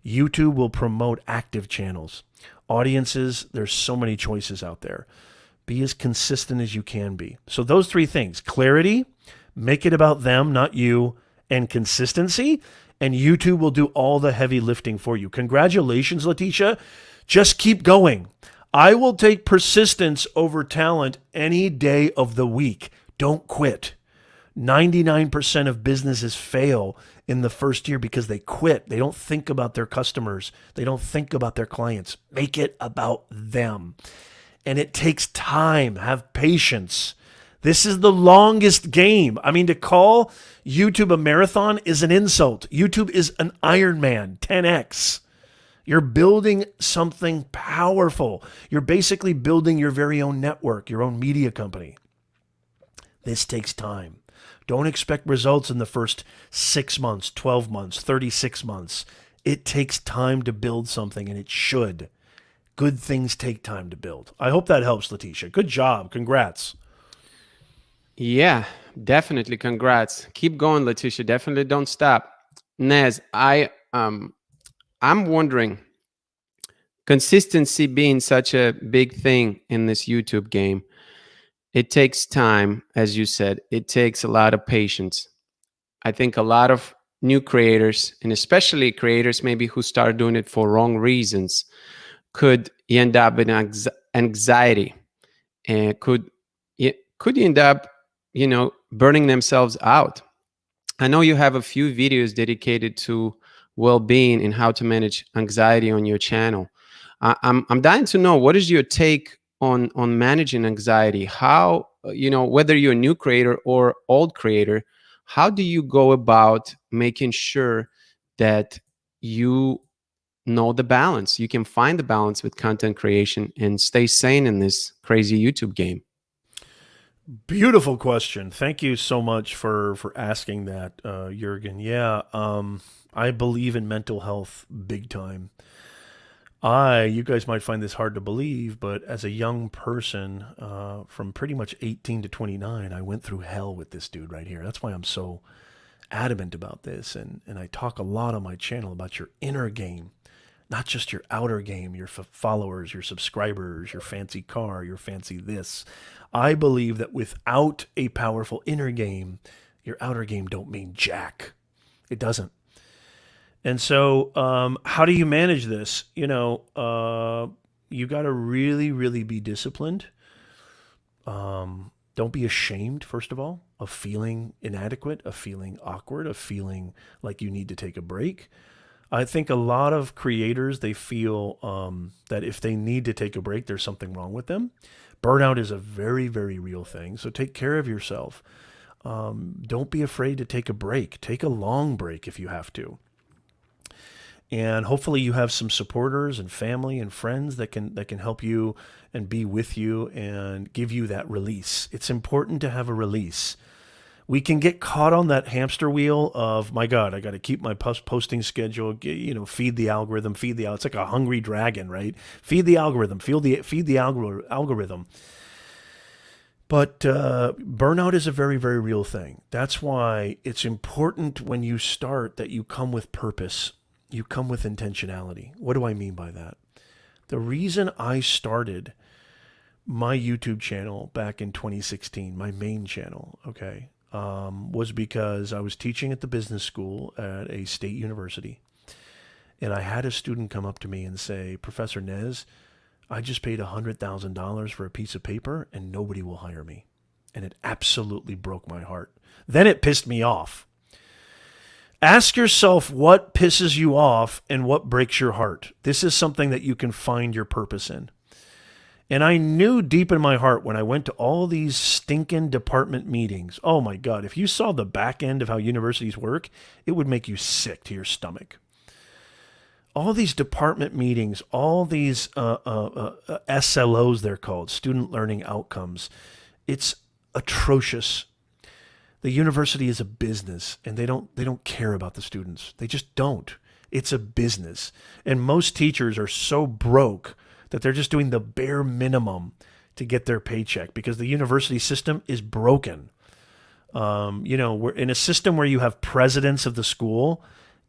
S2: YouTube will promote active channels. Audiences, there's so many choices out there. Be as consistent as you can be. So those three things: clarity, make it about them, not you, and consistency, and YouTube will do all the heavy lifting for you. Congratulations, Letitia. Just keep going. I will take persistence over talent any day of the week. Don't quit. 99% of businesses fail in the first year because they quit. They don't think about their customers. They don't think about their clients. Make it about them. And it takes time. Have patience. This is the longest game. I mean, to call YouTube a marathon is an insult. YouTube is an Ironman 10x. You're building something powerful. You're basically building your very own network, your own media company. This takes time. Don't expect results in the first 6 months, 12 months, 36 months. It takes time to build something, and it should. Good things take time to build. I hope that helps, Letitia. Good job. Congrats.
S1: Yeah, definitely. Congrats. Keep going, Letitia. Definitely don't stop. Nez, I'm wondering, consistency being such a big thing in this YouTube game, it takes time, as you said. It takes a lot of patience. I think a lot of new creators, and especially creators maybe who start doing it for wrong reasons, could end up in anxiety, and could end up, burning themselves out. I know you have a few videos dedicated to well-being and how to manage anxiety on your channel. I'm dying to know, what is your take on managing anxiety? How, whether you're a new creator or old creator, how do you go about making sure that you know the balance? You can find the balance with content creation and stay sane in this crazy YouTube game.
S2: Beautiful question. Thank you so much for asking that, Jurgen. Yeah, I believe in mental health big time. You guys might find this hard to believe, but as a young person, from pretty much 18 to 29, I went through hell with this dude right here. That's why I'm so adamant about this. And I talk a lot on my channel about your inner game, not just your outer game, your followers, your subscribers, your fancy car, your fancy this. I believe that without a powerful inner game, your outer game don't mean jack. It doesn't. And so, how do you manage this? You got to really, really be disciplined. Don't be ashamed, first of all, of feeling inadequate, of feeling awkward, of feeling like you need to take a break. I think a lot of creators, they feel that if they need to take a break, there's something wrong with them. Burnout is a very, very real thing. So take care of yourself. Don't be afraid to take a break. Take a long break if you have to. And hopefully you have some supporters and family and friends that can help you and be with you and give you that release. It's important to have a release. We can get caught on that hamster wheel of, my God, I got to keep my posting schedule, feed the algorithm, it's like a hungry dragon, right? Feed the algorithm, feed the algorithm. But burnout is a very, very real thing. That's why it's important when you start that you come with purpose. You come with intentionality. What do I mean by that? The reason I started my YouTube channel back in 2016, my main channel, okay, was because I was teaching at the business school at a state university. And I had a student come up to me and say, Professor Nez, I just paid $100,000 for a piece of paper and nobody will hire me. And it absolutely broke my heart. Then it pissed me off. Ask yourself what pisses you off and what breaks your heart. This is something that you can find your purpose in. And I knew deep in my heart when I went to all these stinking department meetings, oh my God, if you saw the back end of how universities work, it would make you sick to your stomach. All these department meetings, all these SLOs, they're called, student learning outcomes, it's atrocious. The university is a business, and they don't care about the students. They just don't. It's a business. And most teachers are so broke that they're just doing the bare minimum to get their paycheck because the university system is broken. We're in a system where you have presidents of the school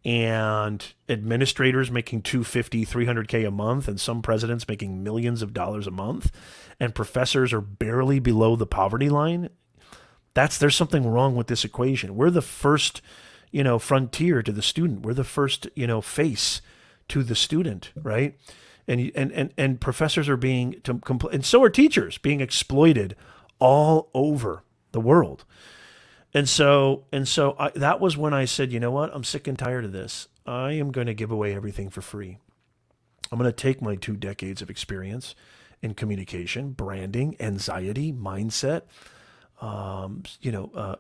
S2: and administrators making $250, $300K a month, and some presidents making millions of dollars a month, and professors are barely below the poverty line. There's something wrong with this equation. We're the first, frontier to the student. We're the first, face to the student, right? And professors are and so are teachers being exploited all over the world. And so that was when I said, you know what? I'm sick and tired of this. I am going to give away everything for free. I'm going to take my 2 decades of experience in communication, branding, anxiety, mindset,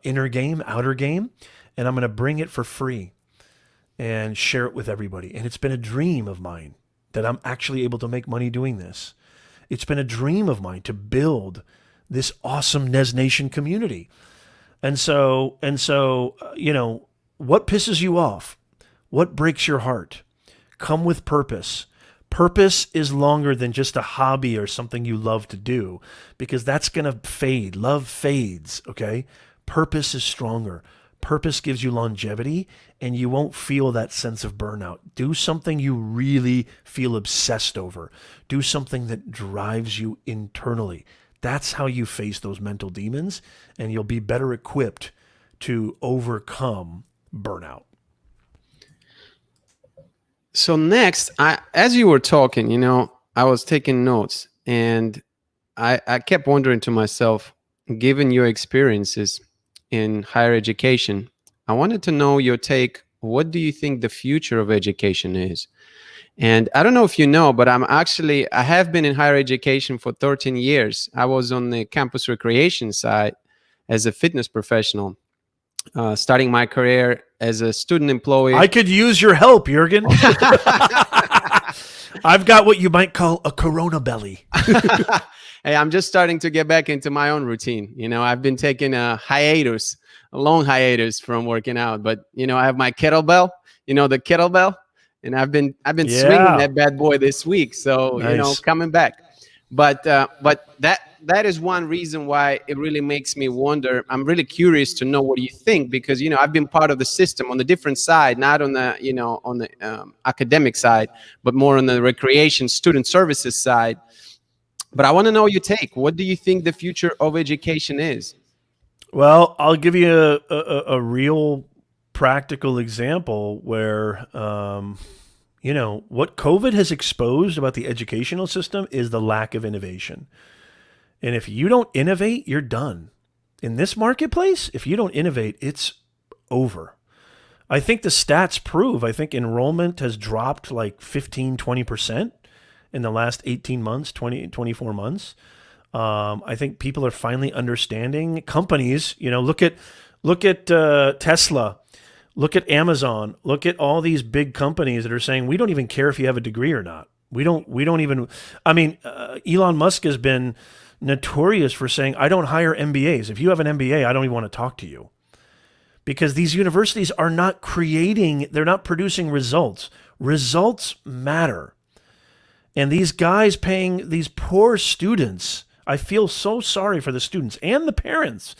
S2: inner game, outer game, and I'm going to bring it for free and share it with everybody. And it's been a dream of mine that I'm actually able to make money doing this. It's been a dream of mine to build this awesome Nez Nation community. And so, what pisses you off? What breaks your heart? Come with purpose. Purpose is longer than just a hobby or something you love to do, because that's going to fade. Love fades, okay? Purpose is stronger. Purpose gives you longevity, and you won't feel that sense of burnout. Do something you really feel obsessed over. Do something that drives you internally. That's how you face those mental demons, and you'll be better equipped to overcome burnout.
S1: So next, as you were talking, I was taking notes, and I kept wondering to myself, given your experiences in higher education, I wanted to know your take. What do you think the future of education is? And I don't know if you know, but I have been in higher education for 13 years. I was on the campus recreation side as a fitness professional, starting my career as a student employee.
S2: I could use your help, Jürgen. I've got what you might call a corona belly.
S1: Hey, I'm just starting to get back into my own routine. I've been taking a long hiatus from working out, but I have my kettlebell, the kettlebell, and I've been swinging that bad boy this week. So,
S2: nice.
S1: Coming back. But that is one reason why it really makes me wonder. I'm really curious to know what you think, because I've been part of the system on the different side, not on the on the academic side, but more on the recreation student services side. But I want to know your take. What do you think the future of education is?
S2: Well, I'll give you a real practical example where what COVID has exposed about the educational system is the lack of innovation. And if you don't innovate, you're done. In this marketplace, if you don't innovate, it's over. I think the stats prove, I think enrollment has dropped like 15, 20% in the last 18 months, 24 months. I think people are finally understanding. Companies, look at Tesla. Look at Amazon. Look at all these big companies that are saying, we don't even care if you have a degree or not. We don't even, Elon Musk has been notorious for saying, I don't hire MBAs. If you have an MBA, I don't even want to talk to you. Because these universities are not they're not producing results. Results matter. And these guys paying these poor students, I feel so sorry for the students and the parents.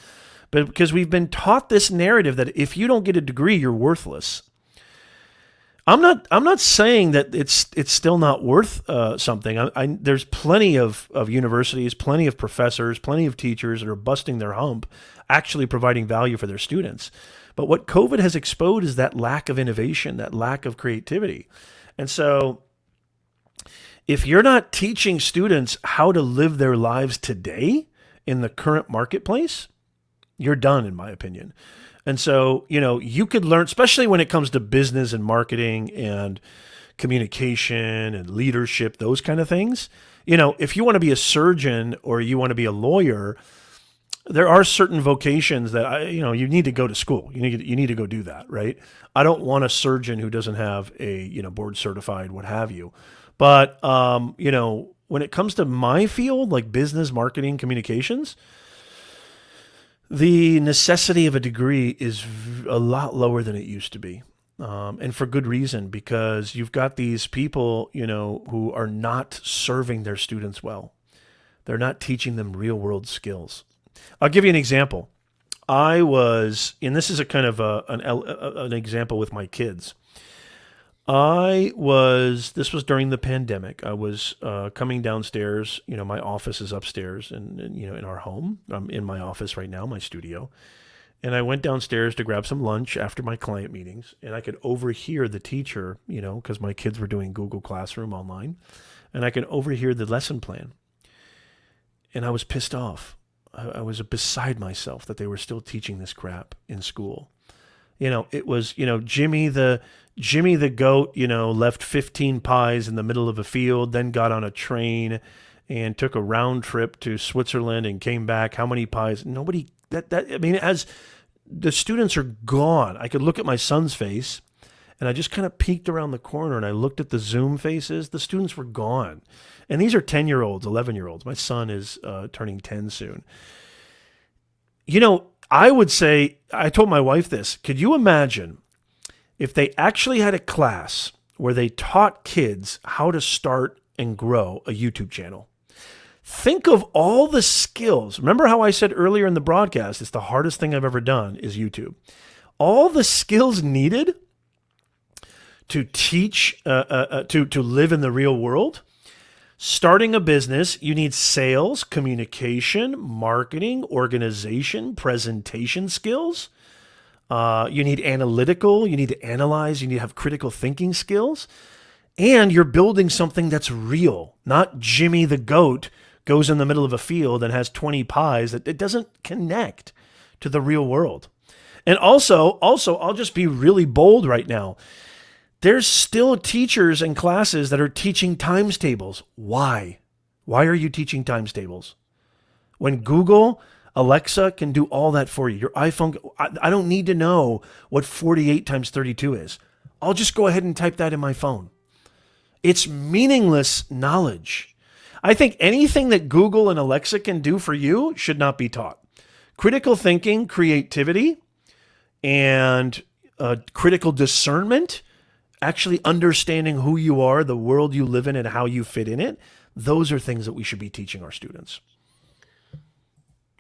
S2: But because we've been taught this narrative that if you don't get a degree, you're worthless. I'm not saying that it's still not worth something. There's plenty of universities, plenty of professors, plenty of teachers that are busting their hump, actually providing value for their students. But what COVID has exposed is that lack of innovation, that lack of creativity. And so if you're not teaching students how to live their lives today in the current marketplace, you're done, in my opinion. And so, you could learn, especially when it comes to business and marketing and communication and leadership, those kind of things. If you want to be a surgeon or you want to be a lawyer, there are certain vocations that you need to go to school. You need to go do that, right? I don't want a surgeon who doesn't have a board certified, what have you. But when it comes to my field, like business, marketing, communications, the necessity of a degree is a lot lower than it used to be. And for good reason, because you've got these people, who are not serving their students well. They're not teaching them real world skills. I'll give you an example. And this is a kind of an example with my kids. This was during the pandemic. I was coming downstairs. My office is upstairs and in our home. I'm in my office right now, my studio. And I went downstairs to grab some lunch after my client meetings, and I could overhear the teacher, because my kids were doing Google Classroom online, and I could overhear the lesson plan. And I was pissed off. I was beside myself that they were still teaching this crap in school. It was, Jimmy the goat, left 15 pies in the middle of a field, then got on a train and took a round trip to Switzerland and came back. How many pies? Nobody, as the students are gone, I could look at my son's face And I just kind of peeked around the corner and I looked at the Zoom faces. The students were gone. And these are 10-year-olds, 11-year-olds. My son is turning 10 soon. You know, I would say, I told my wife this, could you imagine if they actually had a class where they taught kids how to start and grow a YouTube channel? Think of all the skills. Remember how I said earlier in the broadcast, it's the hardest thing I've ever done is YouTube. All the skills needed to teach, to live in the real world. Starting a business, you need sales, communication, marketing, organization, presentation skills. You need analytical, you need to analyze, you need to have critical thinking skills. And you're building something that's real, not Jimmy the goat goes in the middle of a field and has 20 pies. That it doesn't connect to the real world. And also, I'll just be really bold right now. There's still teachers and classes that are teaching times tables. Why? Why are you teaching times tables? When Google, Alexa can do all that for you. Your iPhone, I don't need to know what 48 times 32 is. I'll just go ahead and type that in my phone. It's meaningless knowledge. I think anything that Google and Alexa can do for you should not be taught. Critical thinking, creativity, and critical discernment, actually understanding who you are, the world you live in, and how you fit in it, those are things that we should be teaching our students.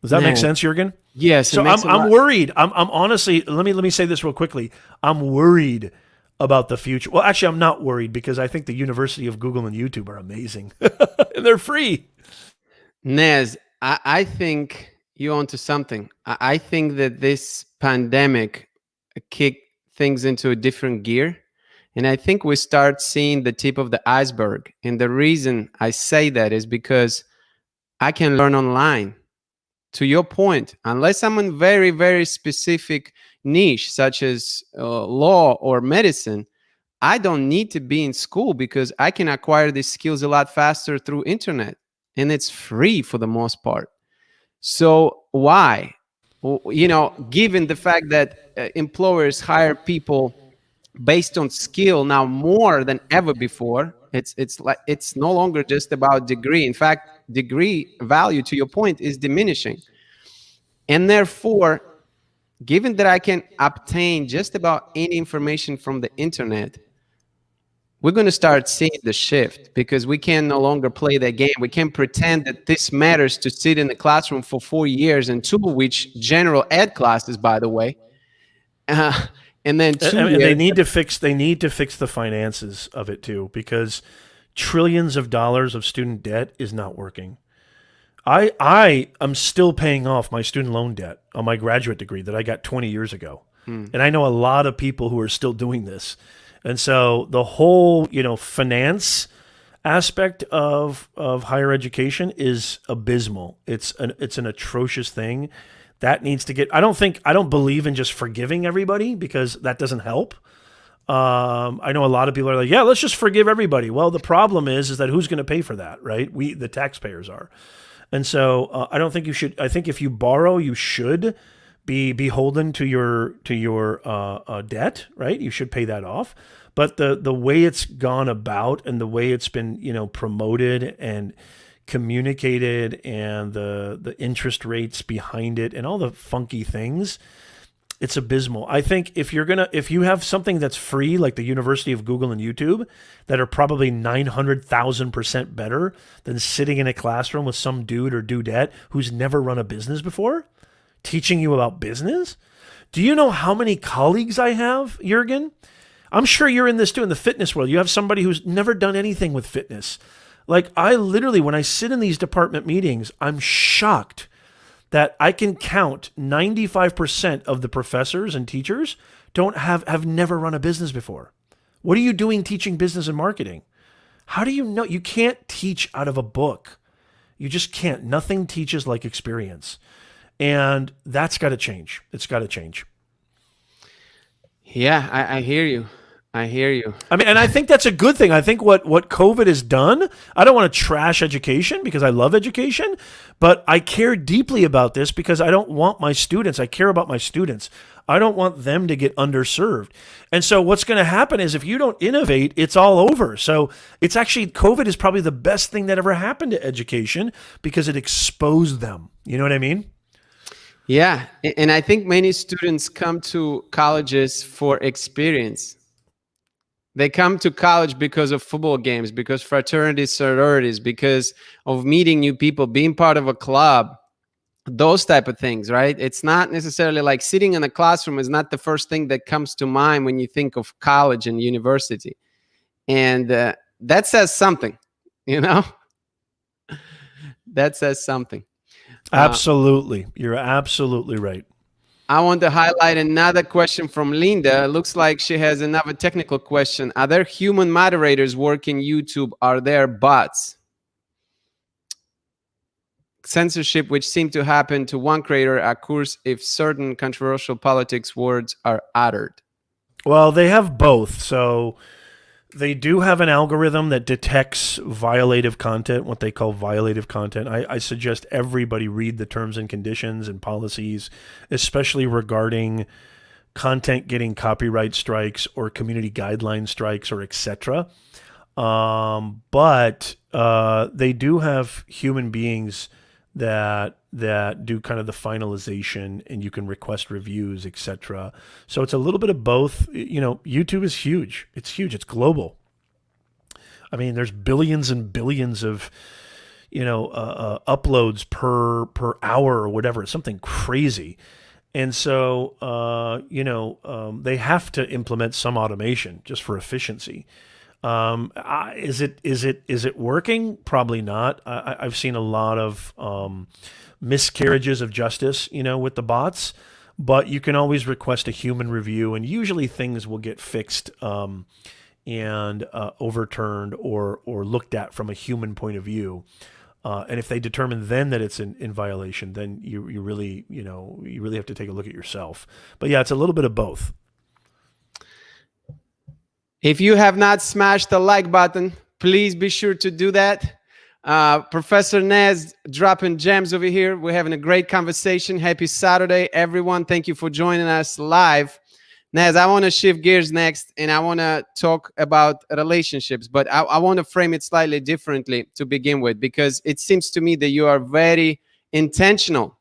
S2: Does that make sense, Jürgen?
S1: Yes.
S2: So I'm worried. I'm honestly, let me say this real quickly. I'm worried about the future. Well, actually, I'm not worried because I think the University of Google and YouTube are amazing. And they're free.
S1: Nez, I think you're onto something. I think that this pandemic kicked things into a different gear. And I think we start seeing the tip of the iceberg. And the reason I say that is because I can learn online. To your point, unless I'm in very, very specific niche, such as law or medicine, I don't need to be in school because I can acquire these skills a lot faster through internet. And it's free for the most part. So why? Well, you know, given the fact that employers hire people based on skill now more than ever before, it's no longer just about degree. In fact, degree value, to your point, is diminishing. And therefore, given that I can obtain just about any information from the internet, we're going to start seeing the shift because we can no longer play that game. We can't pretend that this matters to sit in the classroom for 4 years, and 2 of which general ed classes, by the way. And then 2 years.
S2: They need to fix the finances of it too, because trillions of dollars of student debt is not working. I am still paying off my student loan debt on my graduate degree that I got 20 years ago. And I know a lot of people who are still doing this. And so the whole, finance aspect of higher education is abysmal. It's an atrocious thing. That needs to get, I don't believe in just forgiving everybody because that doesn't help. I know a lot of people are like, yeah, let's just forgive everybody. Well, the problem is that who's going to pay for that, right? The taxpayers are. And so I don't think you should. I think if you borrow, you should be beholden to your debt, right? You should pay that off. But the way it's gone about and the way it's been, promoted and communicated and the interest rates behind it and all the funky things, it's abysmal. I think if you have something that's free, like the University of Google and YouTube, that are probably 900,000% better than sitting in a classroom with some dude or dudette who's never run a business before, teaching you about business. Do you know how many colleagues I have, Jürgen? I'm sure you're in this too, in the fitness world. You have somebody who's never done anything with fitness. Like I literally, when I sit in these department meetings, I'm shocked that I can count 95% of the professors and teachers have never run a business before. What are you doing teaching business and marketing? How do you know? You can't teach out of a book. You just can't. Nothing teaches like experience. And that's got to change. It's got to change.
S1: Yeah, I hear you. I hear you.
S2: I mean, and I think that's a good thing. I think what COVID has done, I don't want to trash education because I love education, but I care deeply about this because I don't want my students, I care about my students. I don't want them to get underserved. And so what's going to happen is if you don't innovate, it's all over. So it's actually, COVID is probably the best thing that ever happened to education because it exposed them. You know what I mean?
S1: Yeah. And I think many students come to colleges for experience. They come to college because of football games, because fraternities, sororities, because of meeting new people, being part of a club, those type of things, right? It's not necessarily like sitting in a classroom is not the first thing that comes to mind when you think of college and university. And that says something, you know? That says something.
S2: Absolutely. You're absolutely right.
S1: I want to highlight another question from Linda. It looks like she has another technical question. Are there human moderators working YouTube? Are there bots? Censorship, which seem to happen to one creator, occurs if certain controversial politics words are uttered.
S2: Well, they have both. So they do have an algorithm that detects violative content, what they call violative content. I suggest everybody read the terms and conditions and policies, especially regarding content getting copyright strikes or community guideline strikes or etc. But they do have human beings that do kind of the finalization, and you can request reviews, etc. So it's a little bit of both. You know, YouTube is huge. It's huge. It's global. I mean, there's billions and billions of uploads per hour or whatever. It's something crazy. And so they have to implement some automation just for efficiency. Is it working? Probably not. I've seen a lot of miscarriages of justice, with the bots, but you can always request a human review, and usually things will get fixed and overturned or looked at from a human point of view. And if they determine then that it's in violation, then you really have to take a look at yourself. But yeah, it's a little bit of both.
S1: If you have not smashed the like button, please be sure to do that. Professor Nez dropping gems over here. We're having a great conversation. Happy Saturday, everyone. Thank you for joining us live. Nez, I want to shift gears next, and I want to talk about relationships, but I want to frame it slightly differently to begin with, because it seems to me that you are very intentional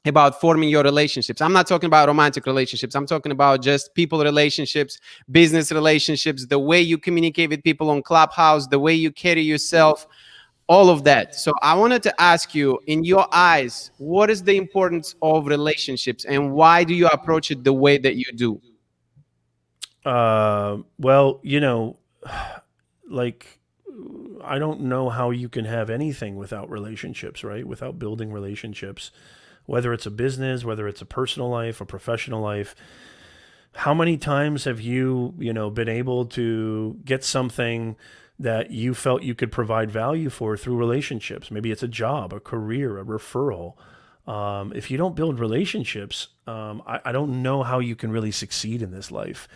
S1: about forming your relationships. I'm not talking about romantic relationships. I'm talking about just people relationships, business relationships, the way you communicate with people on Clubhouse, the way you carry yourself, all of that. So I wanted to ask you, in your eyes, what is the importance of relationships, and why do you approach it the way that you do?
S2: Well, like, I don't know how you can have anything without relationships, right? Without building relationships, whether it's a business, whether it's a personal life, a professional life. How many times have you, been able to get something that you felt you could provide value for through relationships? Maybe it's a job, a career, a referral. If you don't build relationships, I don't know how you can really succeed in this life.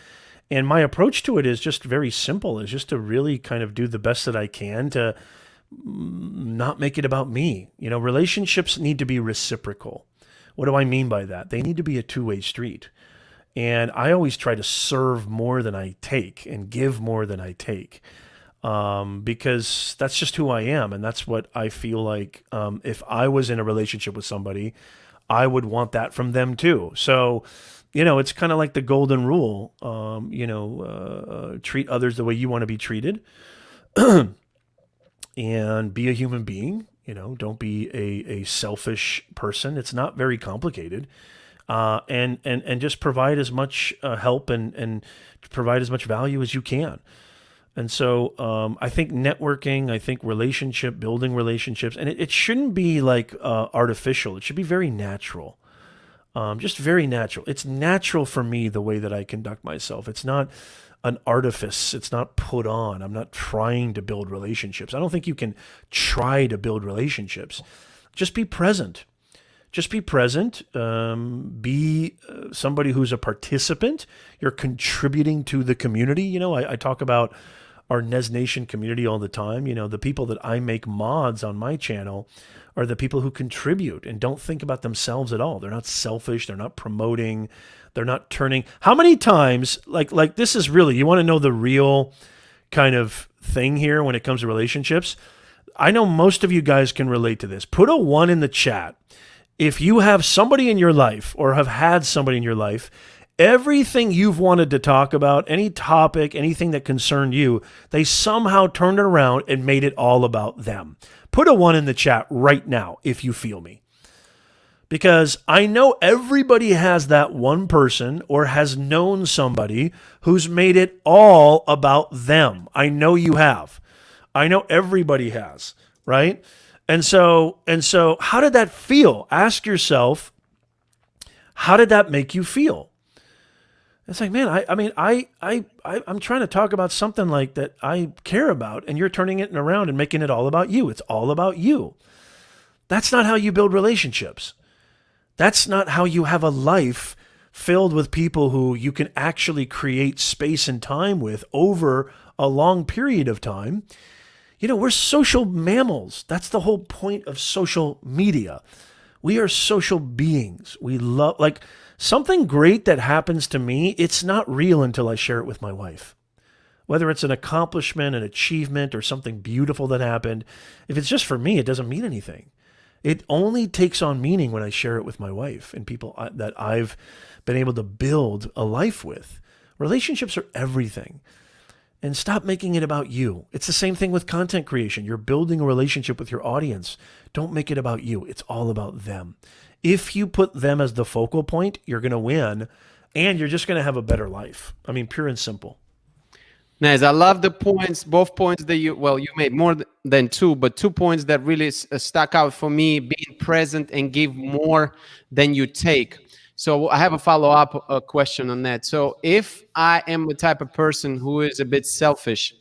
S2: And my approach to it is just very simple. It's just to really kind of do the best that I can to not make it about me. Relationships need to be reciprocal. What do I mean by that? They need to be a two-way street. And I always try to serve more than I take and give more than I take, because that's just who I am. And that's what I feel like if I was in a relationship with somebody, I would want that from them too. So, it's kind of like the golden rule, treat others the way you want to be treated and be a human being. Don't be a selfish person. It's not very complicated. And just provide as much help and provide as much value as you can. And so I think networking, I think building relationships, and it shouldn't be like artificial. It should be very natural. Just very natural. It's natural for me the way that I conduct myself. It's not an artifice. It's not put on. I'm not trying to build relationships. I don't think you can try to build relationships. Just be present. Just be present. Be somebody who's a participant. You're contributing to the community. You know, I talk about our Nez Nation community all the time. You know, the people that I make mods on my channel are the people who contribute and don't think about themselves at all. They're not selfish. They're not promoting. They're not turning. How many times, like this is really, you want to know the real kind of thing here when it comes to relationships? I know most of you guys can relate to this. Put a 1 in the chat if you have somebody in your life or have had somebody in your life, everything you've wanted to talk about, any topic, anything that concerned you, they somehow turned it around and made it all about them. Put a 1 in the chat right now if you feel me. Because I know everybody has that one person or has known somebody who's made it all about them. I know you have. I know everybody has, right? And so how did that feel? Ask yourself, how did that make you feel? It's like, man, I'm trying to talk about something like that I care about, and you're turning it around and making it all about you. It's all about you. That's not how you build relationships. That's not how you have a life filled with people who you can actually create space and time with over a long period of time. You know, we're social mammals. That's the whole point of social media. We are social beings. We love, like, something great that happens to me, it's not real until I share it with my wife. Whether it's an accomplishment, an achievement, or something beautiful that happened, if it's just for me, it doesn't mean anything. It only takes on meaning when I share it with my wife and people that I've been able to build a life with. Relationships are everything. And stop making it about you. It's the same thing with content creation. You're building a relationship with your audience. Don't make it about you. It's all about them. If you put them as the focal point, you're going to win, and you're just going to have a better life. I mean, pure and simple.
S1: Nice. I love the points, both points that you made more than 2, but 2 points that really stuck out for me: being present and give more than you take. So I have a follow-up question on that. So if I am the type of person who is a bit selfish,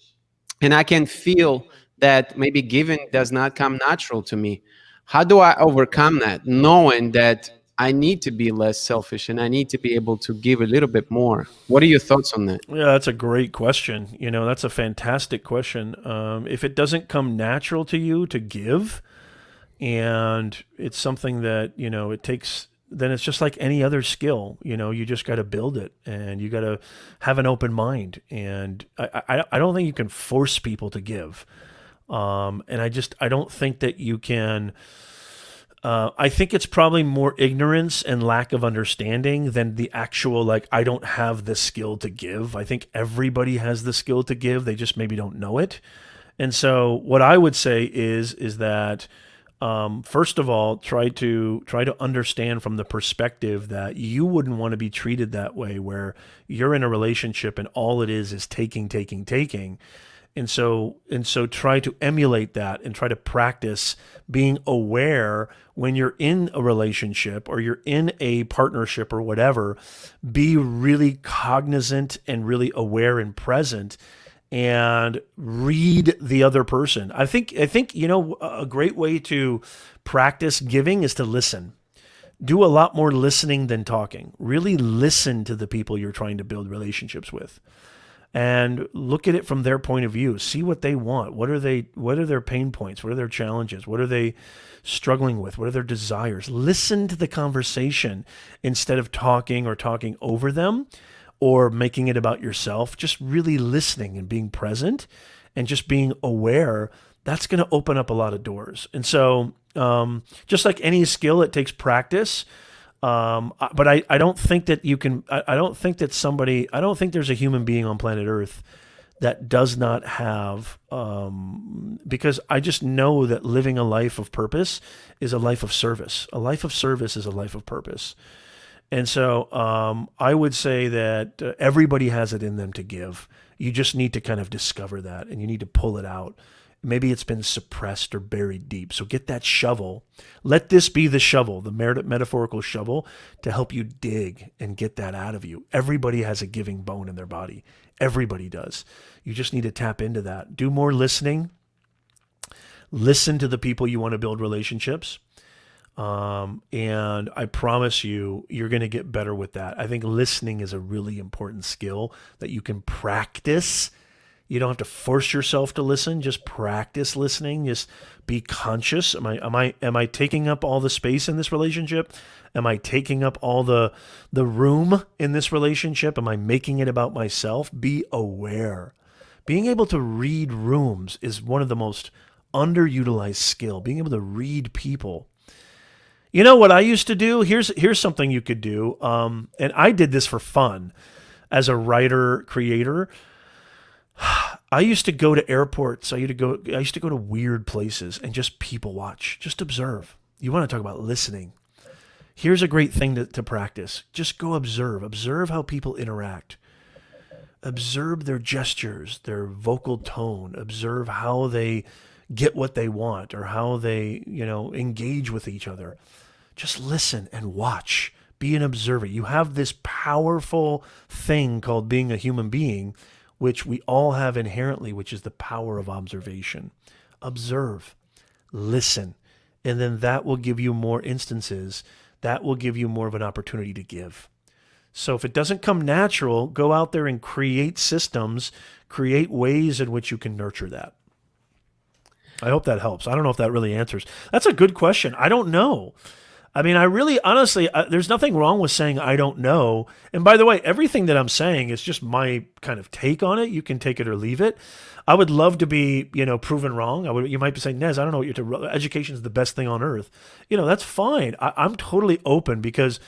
S1: and I can feel that maybe giving does not come natural to me, how do I overcome that, knowing that I need to be less selfish and I need to be able to give a little bit more? What are your thoughts on that?
S2: Yeah, that's a great question. You know, that's a fantastic question. If it doesn't come natural to you to give, and it's something that, you know, it takes, then it's just like any other skill. You know, you just got to build it, and you got to have an open mind. And I don't think you can force people to give. And I don't think that you can. I think it's probably more ignorance and lack of understanding than the actual, like, I don't have the skill to give. I think everybody has the skill to give. They just maybe don't know it. And so what I would say is that, first of all, try to understand from the perspective that you wouldn't want to be treated that way, where you're in a relationship and all it is taking. And so try to emulate that and try to practice being aware when you're in a relationship or you're in a partnership or whatever. Be really cognizant and really aware and present, and read the other person. I think, you know, a great way to practice giving is to listen. Do a lot more listening than talking. Really listen to the people you're trying to build relationships with. And look at it from their point of view. See what they want. What are their pain points? What are their challenges? What are they struggling with? What are their desires? Listen to the conversation instead of talking or talking over them or making it about yourself. Just really listening and being present and just being aware. That's going to open up a lot of doors. And so just like any skill, it takes practice. But I don't think that you can, I don't think there's a human being on planet Earth that does not have, because I just know that living a life of purpose is a life of service. A life of service is a life of purpose. And so I would say that everybody has it in them to give. You just need to kind of discover that, and you need to pull it out. Maybe it's been suppressed or buried deep. So get that shovel. Let this be the shovel, the metaphorical shovel, to help you dig and get that out of you. Everybody has a giving bone in their body. Everybody does. You just need to tap into that. Do more listening. Listen to the people you want to build relationships. And I promise you, you're going to get better with that. I think listening is a really important skill that you can practice. You don't have to force yourself to listen. Just practice listening. Just be conscious. Am I taking up all the space in this relationship? Am I taking up all the room in this relationship? Am I making it about myself? Be aware. Being able to read rooms is one of the most underutilized skill. Being able to read people. You know what I used to do? Here's something you could do. And I did this for fun as a writer creator. I used to go to airports. I used to go to weird places and just people watch, just observe. You want to talk about listening. Here's a great thing to practice. Just go observe. Observe how people interact. Observe their gestures, their vocal tone. Observe how they get what they want or how they, engage with each other. Just listen and watch. Be an observer. You have this powerful thing called being a human being, which we all have inherently, which is the power of observation. Observe, listen, and then that will give you more instances. That will give you more of an opportunity to give. So if it doesn't come natural, go out there and create systems, create ways in which you can nurture that. I hope that helps. I don't know if that really answers. That's a good question. I don't know. I mean, I really, honestly, there's nothing wrong with saying I don't know. And by the way, everything that I'm saying is just my kind of take on it. You can take it or leave it. I would love to be, proven wrong. You might be saying, Nez, I don't know what education is the best thing on earth. That's fine. I'm totally open because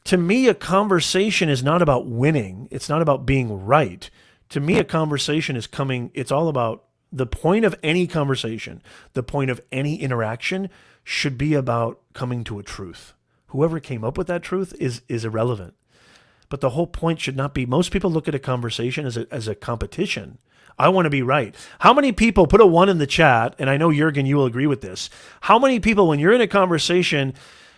S2: to me, a conversation is not about winning. It's not about being right. To me, a conversation it's all about the point of any conversation, the point of any interaction should be about coming to a truth. Whoever came up with that truth is irrelevant. But the whole point should not be, most people look at a conversation as a competition. I want to be right. How many people, put a 1 in the chat, and I know Jürgen, you will agree with this. How many people, when you're in a conversation,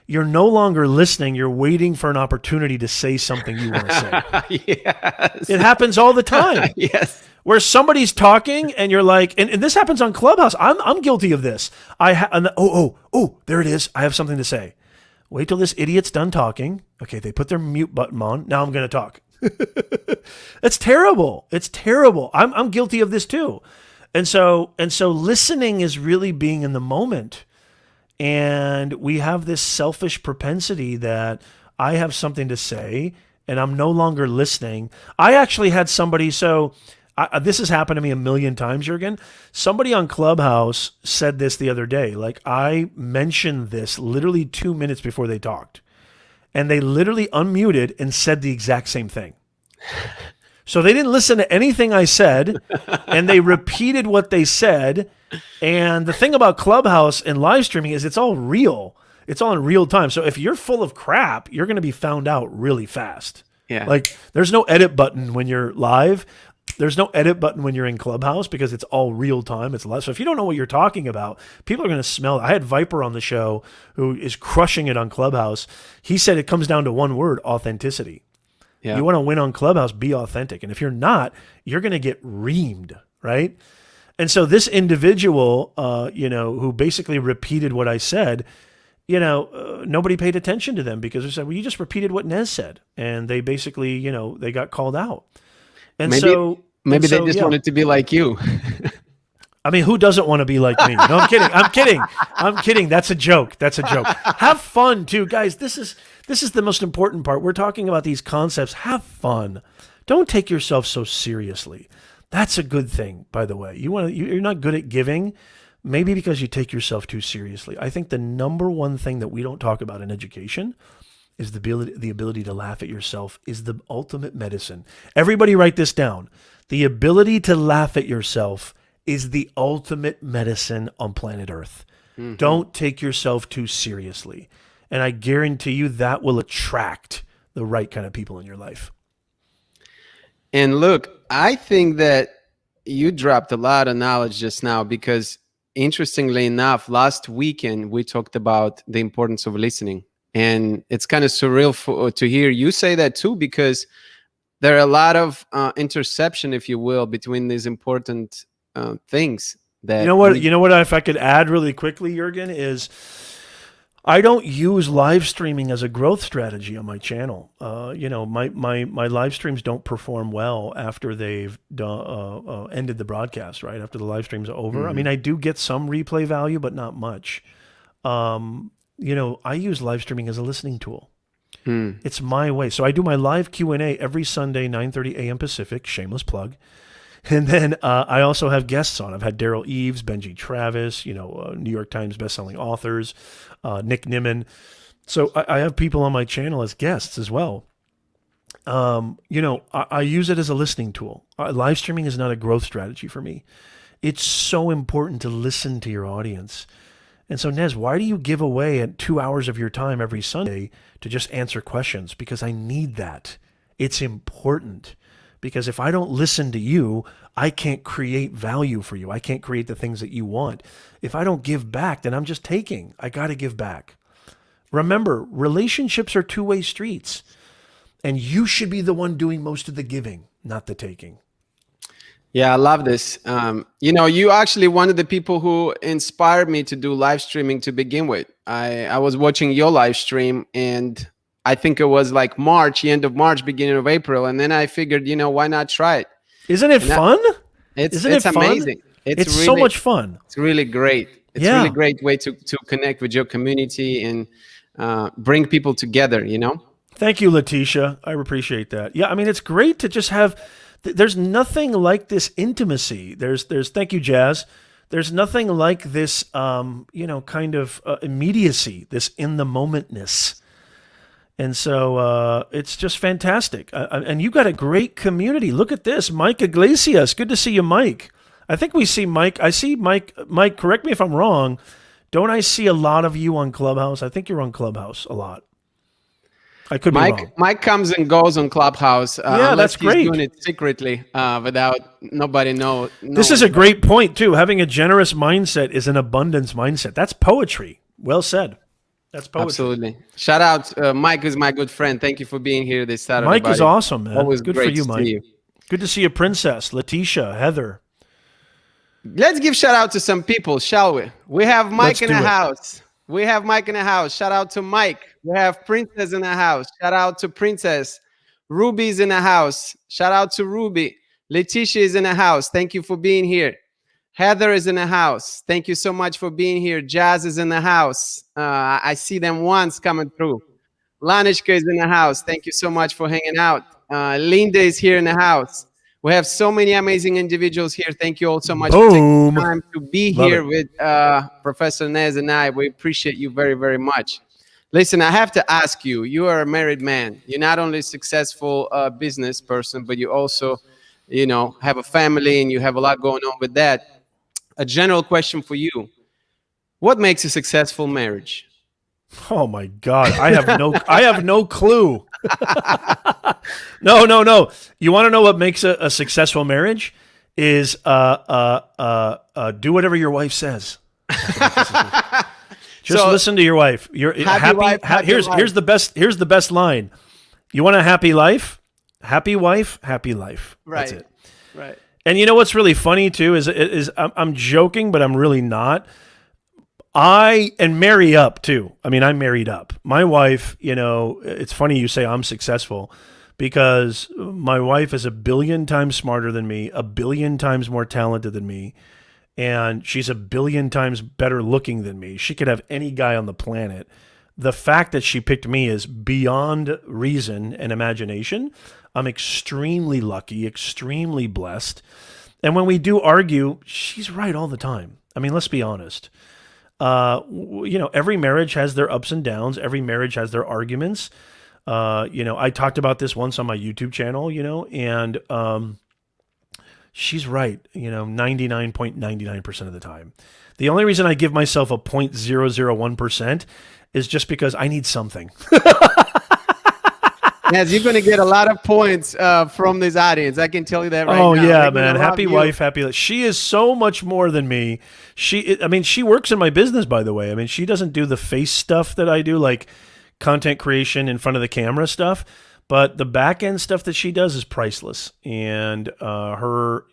S2: you're no longer listening, you're waiting for an opportunity to say something you want to say?
S1: Yes.
S2: It happens all the time.
S1: Yes.
S2: Where somebody's talking and you're like, and this happens on Clubhouse. I'm guilty of this. There it is. I have something to say. Wait till this idiot's done talking. Okay, they put their mute button on. Now I'm going to talk. It's terrible. It's terrible. I'm guilty of this too. And so listening is really being in the moment. And we have this selfish propensity that I have something to say and I'm no longer listening. I actually had somebody, this has happened to me a million times, Jürgen. Somebody on Clubhouse said this the other day. Like, I mentioned this literally 2 minutes before they talked. And they literally unmuted and said the exact same thing. So they didn't listen to anything I said, and they repeated what they said. And the thing about Clubhouse and live streaming is it's all real. It's all in real time. So if you're full of crap, you're going to be found out really fast.
S1: Yeah.
S2: Like, there's no edit button when you're live. There's no edit button when you're in Clubhouse because it's all real time. It's live. So if you don't know what you're talking about, people are going to smell it. I had Viper on the show who is crushing it on Clubhouse. He said it comes down to one word: authenticity. Yeah. You want to win on Clubhouse, be authentic. And if you're not, you're going to get reamed, right? And so this individual, who basically repeated what I said, nobody paid attention to them because they said, well, you just repeated what Nez said. And they basically, they got called out. And
S1: maybe they just wanted to be like you.
S2: I mean, who doesn't want to be like me? No, I'm kidding. I'm kidding. That's a joke. Have fun too, guys. This is the most important part. We're talking about these concepts. Have fun. Don't take yourself so seriously. That's a good thing, by the way. You're not good at giving, maybe because you take yourself too seriously. I think the number one thing that we don't talk about in education is the ability to laugh at yourself is the ultimate medicine. Everybody write this down. The ability to laugh at yourself is the ultimate medicine on planet Earth. Mm-hmm. Don't take yourself too seriously. And I guarantee you that will attract the right kind of people in your life.
S1: And look, I think that you dropped a lot of knowledge just now because, interestingly enough, last weekend we talked about the importance of listening. And it's kind of surreal to hear you say that too, because there are a lot of interception, if you will, between these important things. That
S2: you know what? If I could add really quickly, Jürgen, is I don't use live streaming as a growth strategy on my channel. My live streams don't perform well after they've ended the broadcast, right? After the live stream's over. I mean, I do get some replay value, but not much. I use live streaming as a listening tool. It's my way. So I do my live Q&A every Sunday, 9:30 a.m. Pacific, shameless plug. And then I also have guests on. I've had Daryl Eves, Benji Travis, New York Times bestselling authors, Nick Nimmin. So I have people on my channel as guests as well. I use it as a listening tool. Live streaming is not a growth strategy for me. It's so important to listen to your audience. And so, Nez, why do you give away 2 hours of your time every Sunday to just answer questions? Because I need that. It's important. Because if I don't listen to you, I can't create value for you. I can't create the things that you want. If I don't give back, then I'm just taking. I got to give back. Remember, relationships are two-way streets. And you should be the one doing most of the giving, not the taking.
S1: Yeah, I love this. You actually one of the people who inspired me to do live streaming to begin with. I was watching your live stream, and I think it was like March, end of March, beginning of April. And then I figured, why not try it?
S2: Isn't it fun?
S1: It's amazing.
S2: It's really, so much fun.
S1: It's really great. It's really great way to connect with your community and bring people together,
S2: Thank you, Letitia. I appreciate that. Yeah, I mean, it's great to just have, there's nothing like this intimacy. There's thank you, Jazz. There's nothing like this, kind of immediacy, this in the momentness. And so it's just fantastic. And you got a great community. Look at this. Mike Iglesias. Good to see you, Mike. I think we see Mike. I see Mike. Mike, correct me if I'm wrong. Don't I see a lot of you on Clubhouse? I think you're on Clubhouse a lot. I could be wrong.
S1: Mike comes and goes on Clubhouse.
S2: Yeah, that's great.
S1: He's doing it secretly without nobody know.
S2: This is a great point, too. Having a generous mindset is an abundance mindset. That's poetry. Well said. That's poetry.
S1: Absolutely. Shout out. Mike is my good friend. Thank you for being here this Saturday.
S2: Mike is awesome, man.
S1: Always
S2: good
S1: great
S2: for you,
S1: to
S2: Mike.
S1: see you.
S2: Good to see you, Princess, Letitia, Heather.
S1: Let's give shout out to some people, shall we? We have Mike in the house. We have Mike in the house. Shout out to Mike. We have Princess in the house. Shout out to Princess. Ruby's in the house. Shout out to Ruby. Letitia is in the house. Thank you for being here. Heather is in the house. Thank you so much for being here. Jazz is in the house. I see them once coming through. Lanishka is in the house. Thank you so much for hanging out. Linda is here in the house. We have so many amazing individuals here. Thank you all so much for taking the time to be here with Professor Nez and I. We appreciate you very, very much. Listen, I have to ask you, you are a married man. You're not only a successful business person, but you also, have a family and you have a lot going on with that. A general question for you. What makes a successful marriage?
S2: Oh my God. I have no clue. No. You want to know what makes a successful marriage? Is do whatever your wife says. Just listen to your wife. You're happy. Here's the best line. You want a happy life? Happy wife, happy life.
S1: Right.
S2: That's it.
S1: Right.
S2: And you know what's really funny too is I'm joking, but I'm really not. And marry up too. I mean, I'm married up. My wife, it's funny you say I'm successful because my wife is 1 billion times smarter than me, 1 billion times more talented than me, and she's 1 billion times better looking than me. She could have any guy on the planet. The fact that she picked me is beyond reason and imagination. I'm extremely lucky, extremely blessed. And when we do argue, she's right all the time. I mean, let's be honest. Every marriage has their ups and downs. Every marriage has their arguments. I talked about this once on my YouTube channel, and she's right, 99.99% of the time. The only reason I give myself a 0.001% is just because I need something.
S1: Yes, you're going to get a lot of points from this audience. I can tell you that right now.
S2: Oh, yeah, man. Happy wife, happy life. She is so much more than me. She works in my business, by the way. I mean, she doesn't do the face stuff that I do, like content creation in front of the camera stuff. But the back end stuff that she does is priceless. And her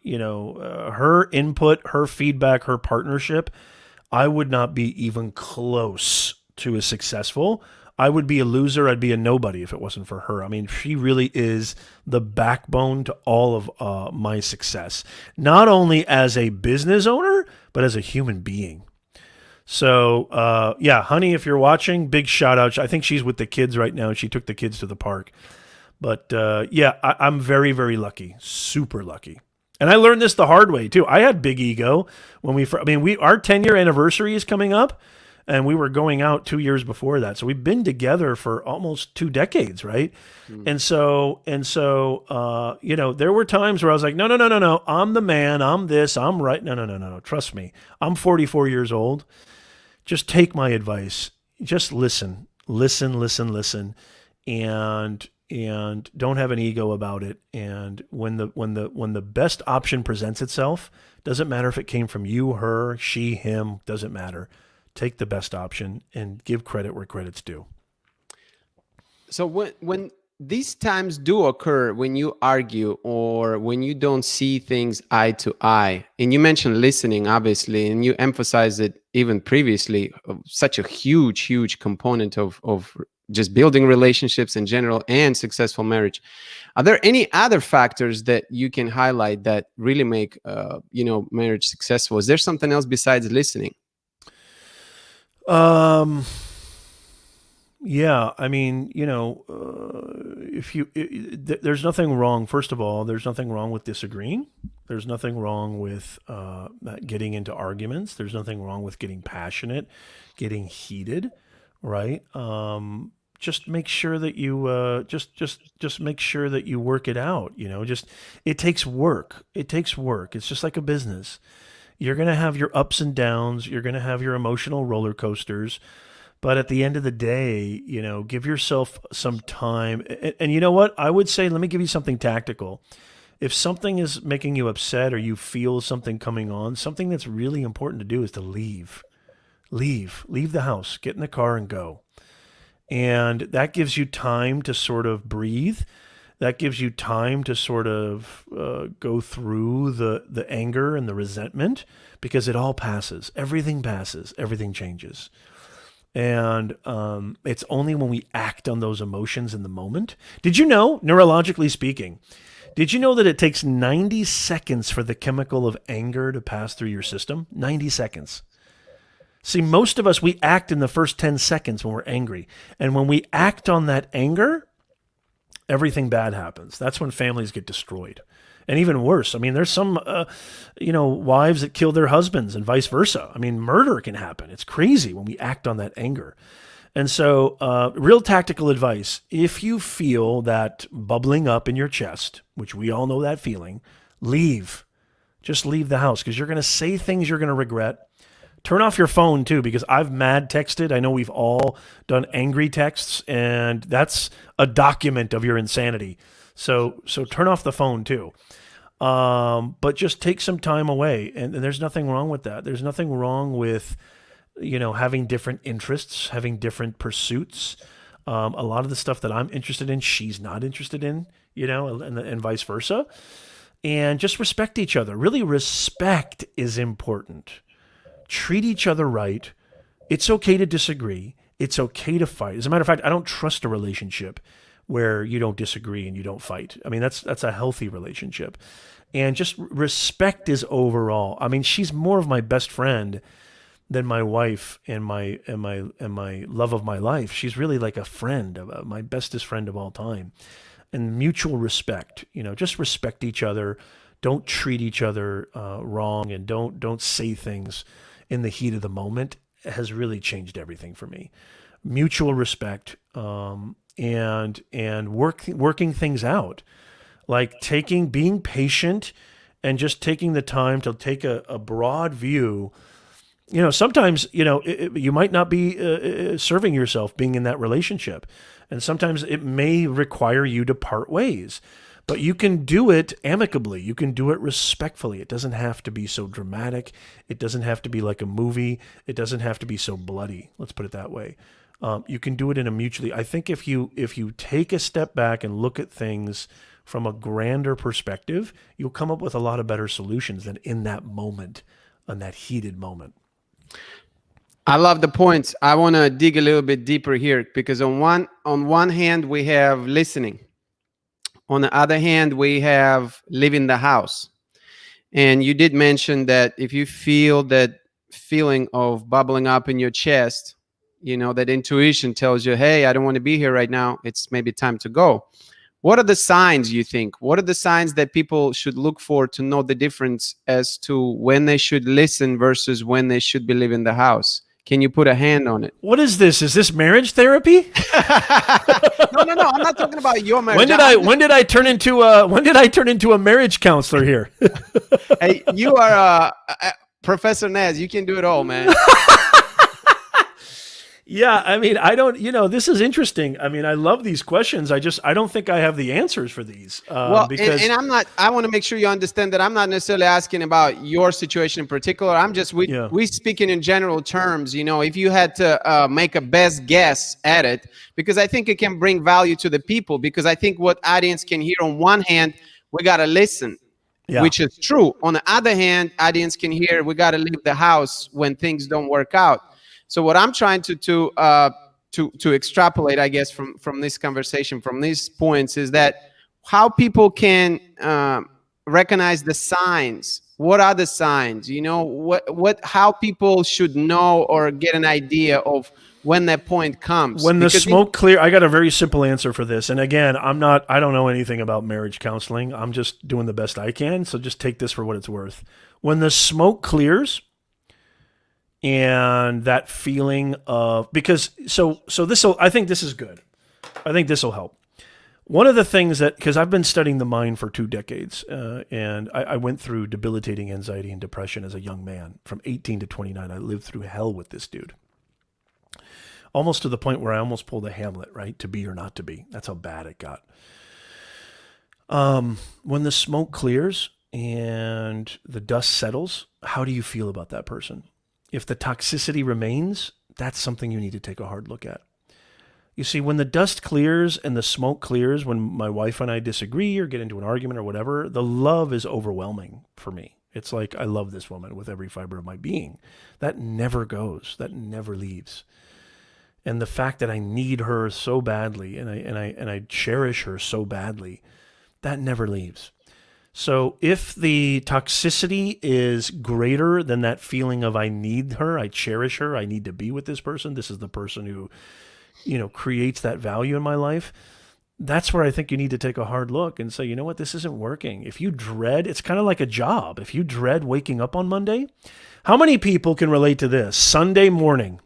S2: input, her feedback, her partnership, I would not be even close to as successful, I would be a loser. I'd be a nobody if it wasn't for her. I mean, she really is the backbone to all of my success, not only as a business owner, but as a human being. So, yeah, honey, if you're watching, big shout out. I think she's with the kids right now. She took the kids to the park. But yeah, I'm very, very lucky, super lucky. And I learned this the hard way too. I had big ego when our 10-year anniversary is coming up, and we were going out 2 years before that. So we've been together for almost 2 decades, right? And so, you know, there were times where I was like, no, I'm the man, I'm this, I'm right. No. Trust me, I'm 44 years old. Just take my advice. Just listen, and don't have an ego about it. And when the best option presents itself, doesn't matter if it came from you, her, she, him, doesn't matter. Take the best option and give credit where credit's due.
S1: So when these times do occur, when you argue or when you don't see things eye to eye, and you mentioned listening, obviously, and you emphasized it even previously, such a huge component of just building relationships in general and successful marriage. Are there any other factors that you can highlight that really make marriage successful? Is there something else besides listening?
S2: Yeah, I mean, you know, there's nothing wrong. First of all, there's nothing wrong with disagreeing. There's nothing wrong with getting into arguments. There's nothing wrong with getting passionate, getting heated, right? Just make sure that you just make sure that you work it out. You know, it takes work. It takes work. It's just like a business. You're gonna have your ups and downs. You're gonna have your emotional roller coasters. But at the end of the day, you know, give yourself some time. And you know what? I would say, let me give you something tactical. If something is making you upset or you feel something coming on, something that's really important to do is to leave. Leave the house, get in the car and go. And that gives you time to sort of breathe. That gives you time to sort of go through the anger and the resentment, because it all passes. Everything passes. Everything changes. And it's only when we act on those emotions in the moment. Did you know, neurologically speaking, did you know that it takes 90 seconds for the chemical of anger to pass through your system? 90 seconds. See, most of us, we act in the first 10 seconds when we're angry. And when we act on that anger, everything bad happens. That's when families get destroyed. And even worse, I mean, there's some, wives that kill their husbands and vice versa. I mean, murder can happen. It's crazy when we act on that anger. And so real tactical advice, if you feel that bubbling up in your chest, which we all know that feeling, leave. Just leave the house, because you're going to say things you're going to regret. Turn off your phone too, because I've mad texted. I know we've all done angry texts, and that's a document of your insanity. So turn off the phone too. But just take some time away, and there's nothing wrong with that. There's nothing wrong with, having different interests, having different pursuits. A lot of the stuff that I'm interested in, she's not interested in, and vice versa. And just respect each other. Really, respect is important. Treat each other right. It's okay to disagree. It's okay to fight. As a matter of fact, I don't trust a relationship where you don't disagree and you don't fight. I mean, that's a healthy relationship. And just respect is overall. I mean, she's more of my best friend than my wife and my love of my life. She's really like a friend, my bestest friend of all time. And mutual respect, just respect each other. Don't treat each other wrong, and don't say things in the heat of the moment. It has really changed everything for me. Mutual respect, and working things out, like being patient, and just taking the time to take a broad view. Sometimes you might not be serving yourself being in that relationship, and sometimes it may require you to part ways. But you can do it amicably. You can do it respectfully. It doesn't have to be so dramatic. It doesn't have to be like a movie. It doesn't have to be so bloody. Let's put it that way. You can do it in a mutually. I think if you take a step back and look at things from a grander perspective, you'll come up with a lot of better solutions than in that moment, in that heated moment.
S1: I love the points. I want to dig a little bit deeper here because on one hand we have listening. On the other hand, we have leaving the house. And you did mention that if you feel that feeling of bubbling up in your chest, that intuition tells you, hey, I don't want to be here right now. It's maybe time to go. What are the signs, you think? What are the signs that people should look for to know the difference as to when they should listen versus when they should be leaving the house? Can you put a hand on it?
S2: What is this? Is this marriage therapy?
S1: No. I'm not talking about your marriage.
S2: When did I turn into a marriage counselor here?
S1: Hey, you are Professor Nez. You can do it all, man.
S2: Yeah, I mean, I don't, this is interesting. I mean, I love these questions. I don't think I have the answers for these. Because
S1: I want to make sure you understand that I'm not necessarily asking about your situation in particular. I'm just, we speaking in general terms, if you had to make a best guess at it, because I think it can bring value to the people, because I think what audience can hear on one hand, we got to listen. Yeah. Which is true. On the other hand, audience can hear we got to leave the house when things don't work out. So what I'm trying to extrapolate, I guess, from this conversation, from these points, is that how people can recognize the signs. What are the signs? How people should know or get an idea of when that point comes.
S2: When the smoke clears, I got a very simple answer for this. And again, I don't know anything about marriage counseling. I'm just doing the best I can. So just take this for what it's worth. When the smoke clears, and that feeling of, because I think this is good. I think this will help. One of the things because I've been studying the mind for 2 decades, and I went through debilitating anxiety and depression as a young man. From 18 to 29, I lived through hell with this dude. Almost to the point where I almost pulled a Hamlet, right? To be or not to be. That's how bad it got. When the smoke clears and the dust settles, how do you feel about that person? If the toxicity remains, that's something you need to take a hard look at. You see, when the dust clears and the smoke clears, when my wife and I disagree or get into an argument or whatever, the love is overwhelming for me. It's like, I love this woman with every fiber of my being. That never goes. That never leaves. And the fact that I need her so badly and I cherish her so badly, that never leaves. So if the toxicity is greater than that feeling of I need her, I cherish her, I need to be with this person, this is the person who, creates that value in my life, that's where I think you need to take a hard look and say, you know what, this isn't working. If you dread, it's kind of like a job. If you dread waking up on Monday, how many people can relate to this? Sunday morning.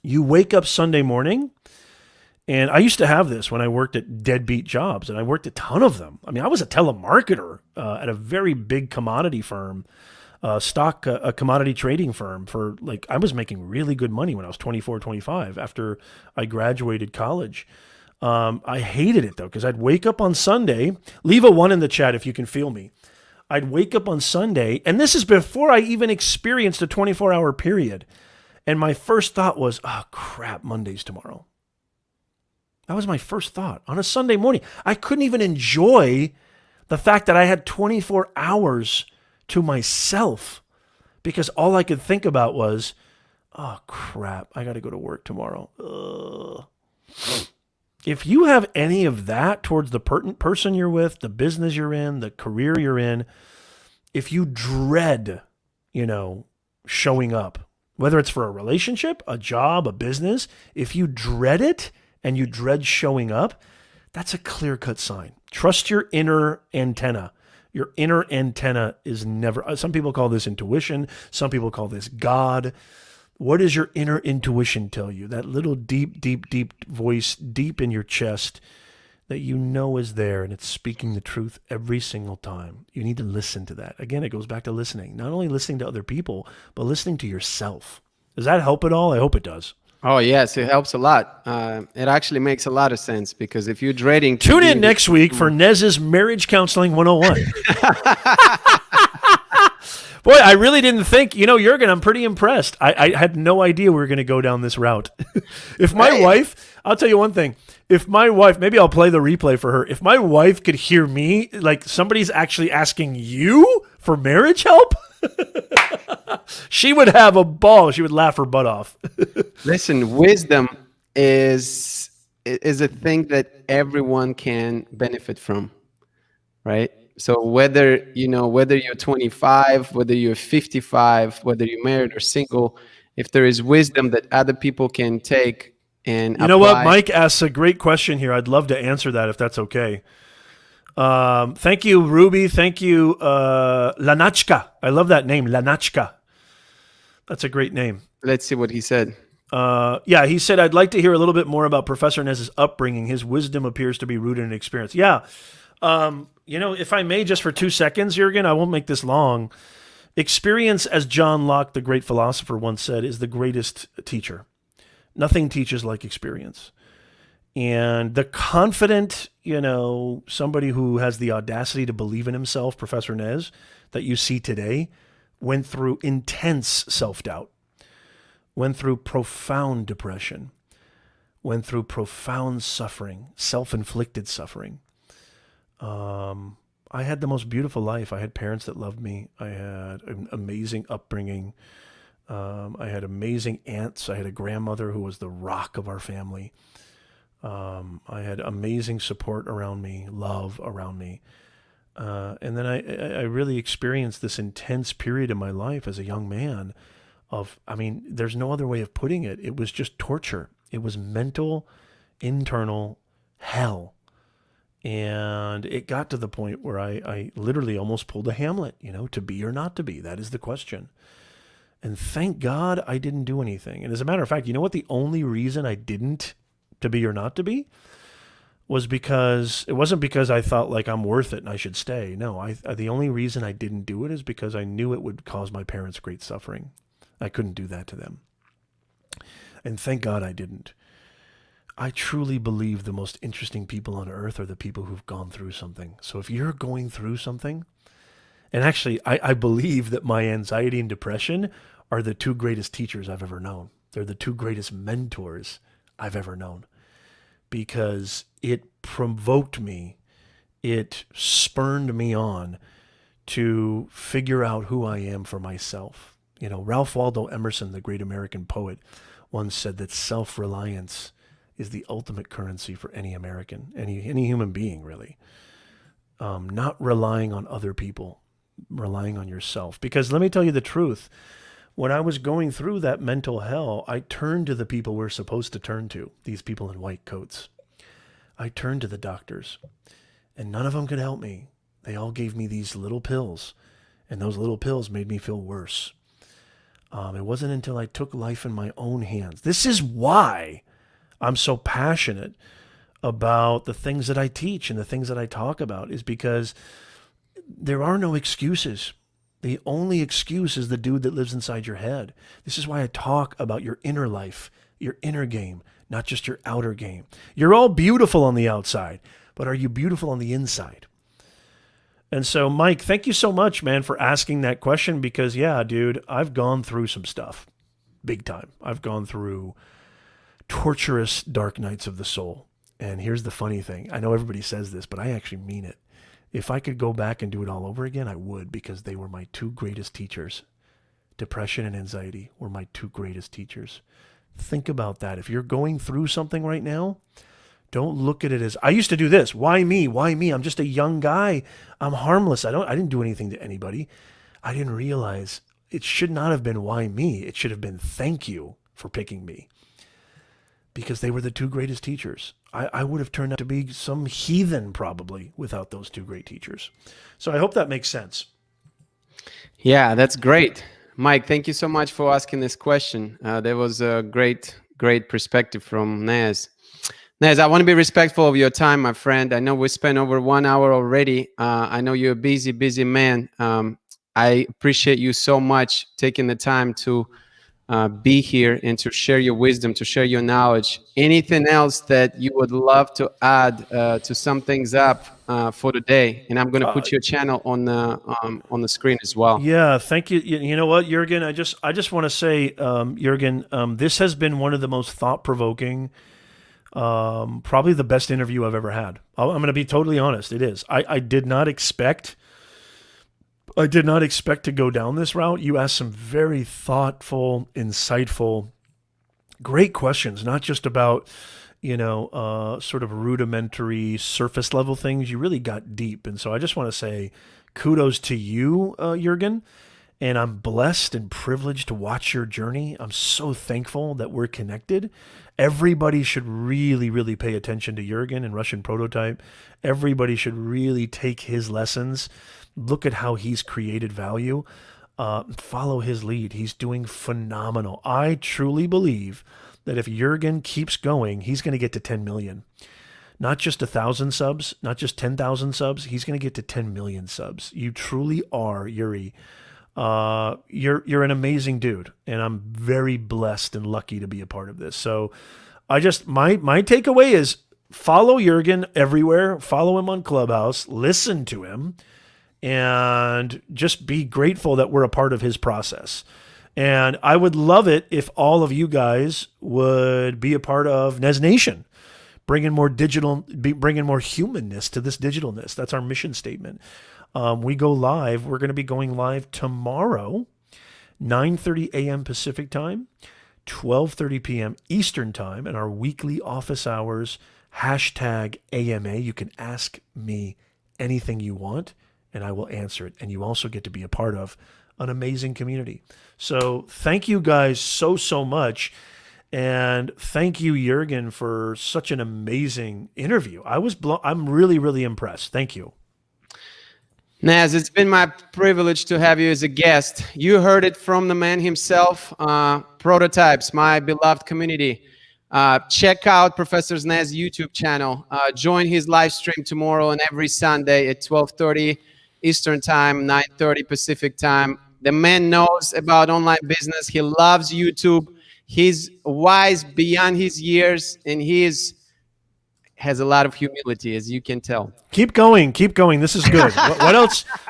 S2: You wake up Sunday morning. And I used to have this when I worked at deadbeat jobs, and I worked a ton of them. I mean, I was a telemarketer at a very big commodity firm, a commodity trading firm I was making really good money when I was 24, 25 after I graduated college. I hated it though, because I'd wake up on Sunday, leave a 1 in the chat if you can feel me. I'd wake up on Sunday, and this is before I even experienced a 24-hour period. And my first thought was, oh crap, Monday's tomorrow. That was my first thought on a Sunday morning. I couldn't even enjoy the fact that I had 24 hours to myself because all I could think about was, oh crap, I got to go to work tomorrow. Ugh. If you have any of that towards the person you're with, the business you're in, the career you're in, if you dread, showing up, whether it's for a relationship, a job, a business, if you dread it, and you dread showing up, that's a clear-cut sign. Trust your inner antenna. Your inner antenna is never, some people call this intuition, some people call this God. What does your inner intuition tell you? That little deep, deep, deep voice deep in your chest that you know is there, and it's speaking the truth every single time. You need to listen to that. Again, it goes back to listening. Not only listening to other people, but listening to yourself. Does that help at all? I hope it does.
S1: Oh, yes, it helps a lot. It actually makes a lot of sense because if you're dreading...
S2: Tune in next week for Nez's Marriage Counseling 101. Boy, I really didn't think, Jürgen, I'm pretty impressed. I had no idea we were going to go down this route. If my wife, I'll tell you one thing. If my wife, maybe I'll play the replay for her. If my wife could hear me, like somebody's actually asking you for marriage help, She would have a ball. She would laugh her butt off.
S1: Listen, wisdom is a thing that everyone can benefit from, right? So whether whether you're 25, whether you're 55, whether you're married or single, if there is wisdom that other people can take and
S2: You know what?
S1: apply.
S2: Mike asks a great question here. I'd love to answer that if that's okay. Thank you, Ruby. Thank you, Lanachka. I love that name, Lanachka. That's a great name.
S1: Let's see what he said.
S2: Yeah, he said, I'd like to hear a little bit more about Professor Nez's upbringing. His wisdom appears to be rooted in experience. Yeah. If I may, just for 2 seconds, Jürgen, I won't make this long. Experience, as John Locke, the great philosopher, once said, is the greatest teacher. Nothing teaches like experience. And the confident, somebody who has the audacity to believe in himself, Professor Nez, that you see today, went through intense self-doubt, went through profound depression, went through profound suffering, self-inflicted suffering. I had the most beautiful life. I had parents that loved me. I had an amazing upbringing. I had amazing aunts. I had a grandmother who was the rock of our family. I had amazing support around me, love around me. And then I really experienced this intense period in my life as a young man there's no other way of putting it. It was just torture. It was mental, internal hell. And it got to the point where I literally almost pulled a Hamlet, to be or not to be. That is the question. And thank God I didn't do anything. And as a matter of fact, you know what the only reason I didn't to be or not to be was because it wasn't because I thought like I'm worth it and I should stay. No, the only reason I didn't do it is because I knew it would cause my parents great suffering. I couldn't do that to them. And thank God I didn't. I truly believe the most interesting people on earth are the people who've gone through something. So if you're going through something, and actually I believe that my anxiety and depression are the two greatest teachers I've ever known. They're the two greatest mentors I've ever known, because it provoked me, it spurned me on to figure out who I am for myself. Ralph Waldo Emerson, the great American poet, once said that self-reliance is the ultimate currency for any American, any human being, really. Not relying on other people, relying on yourself. Because let me tell you the truth. When I was going through that mental hell, I turned to the people we're supposed to turn to, these people in white coats. I turned to the doctors, and none of them could help me. They all gave me these little pills, and those little pills made me feel worse. It wasn't until I took life in my own hands. This is why I'm so passionate about the things that I teach and the things that I talk about, is because there are no excuses. The only excuse is the dude that lives inside your head. This is why I talk about your inner life, your inner game, not just your outer game. You're all beautiful on the outside, but are you beautiful on the inside? And so, Mike, thank you so much, man, for asking that question, because, yeah, dude, I've gone through some stuff, big time. I've gone through torturous dark nights of the soul. And here's the funny thing. I know everybody says this, but I actually mean it. If I could go back and do it all over again, I would, because they were my two greatest teachers. Depression and anxiety were my two greatest teachers. Think about that. If you're going through something right now, don't look at it as, I used to do this. Why me? Why me? I'm just a young guy. I'm harmless. I didn't do anything to anybody. I didn't realize it should not have been why me. It should have been thank you for picking me. Because they were the two greatest teachers. I would have turned out to be some heathen probably without those two great teachers. So I hope that makes sense.
S1: Yeah, that's great. Mike, thank you so much for asking this question. There was a great perspective from Nez. Nez, I want to be respectful of your time, my friend. I know we spent over 1 hour already. I know you're a busy man. I appreciate you so much taking the time to be here and to share your wisdom, to share your knowledge. Anything else that you would love to add to sum things up for today? And I'm going to put your channel on the screen as well.
S2: Yeah, thank you. You know what, Jürgen? I just want to say, Jürgen, this has been one of the most thought-provoking, probably the best interview I've ever had. I'm going to be totally honest. It is. I did not expect I did not expect to go down this route. You asked some very thoughtful, insightful, great questions, not just about, sort of rudimentary surface level things. You really got deep. And so I just want to say kudos to you, Jurgen. And I'm blessed and privileged to watch your journey. I'm so thankful that we're connected. Everybody should really, really pay attention to Jurgen and Russian Prototype. Everybody should really take his lessons, look at how he's created value, follow his lead. He's doing phenomenal. I truly believe that if Jurgen keeps going, he's going to get to 10 million. Not just 1,000 subs, not just 10,000 subs. He's going to get to 10 million subs. You truly are, Yuri. You're an amazing dude, and I'm very blessed and lucky to be a part of this. So I just my takeaway is follow Jurgen everywhere, follow him on Clubhouse, listen to him, and just be grateful that we're a part of his process. And I would love it if all of you guys would be a part of Nez Nation, bringing more humanness to this digitalness. That's our mission statement. We go live. We're going to be going live tomorrow, 9:30 a.m. Pacific time, 12:30 p.m. Eastern time, and our weekly office hours, #AMA. You can ask me anything you want, and I will answer it. And you also get to be a part of an amazing community. So thank you guys so much. And thank you, Jurgen, for such an amazing interview. I'm really, really impressed. Thank you.
S1: Nez, it's been my privilege to have you as a guest. You heard it from the man himself. Prototypes, my beloved community. Check out Professor Nez YouTube channel. Join his live stream tomorrow and every Sunday at 12:30 Eastern time, 9:30 Pacific time. The man knows about online business. He loves YouTube. He's wise beyond his years, and has a lot of humility, as you can tell.
S2: Keep going. This is good.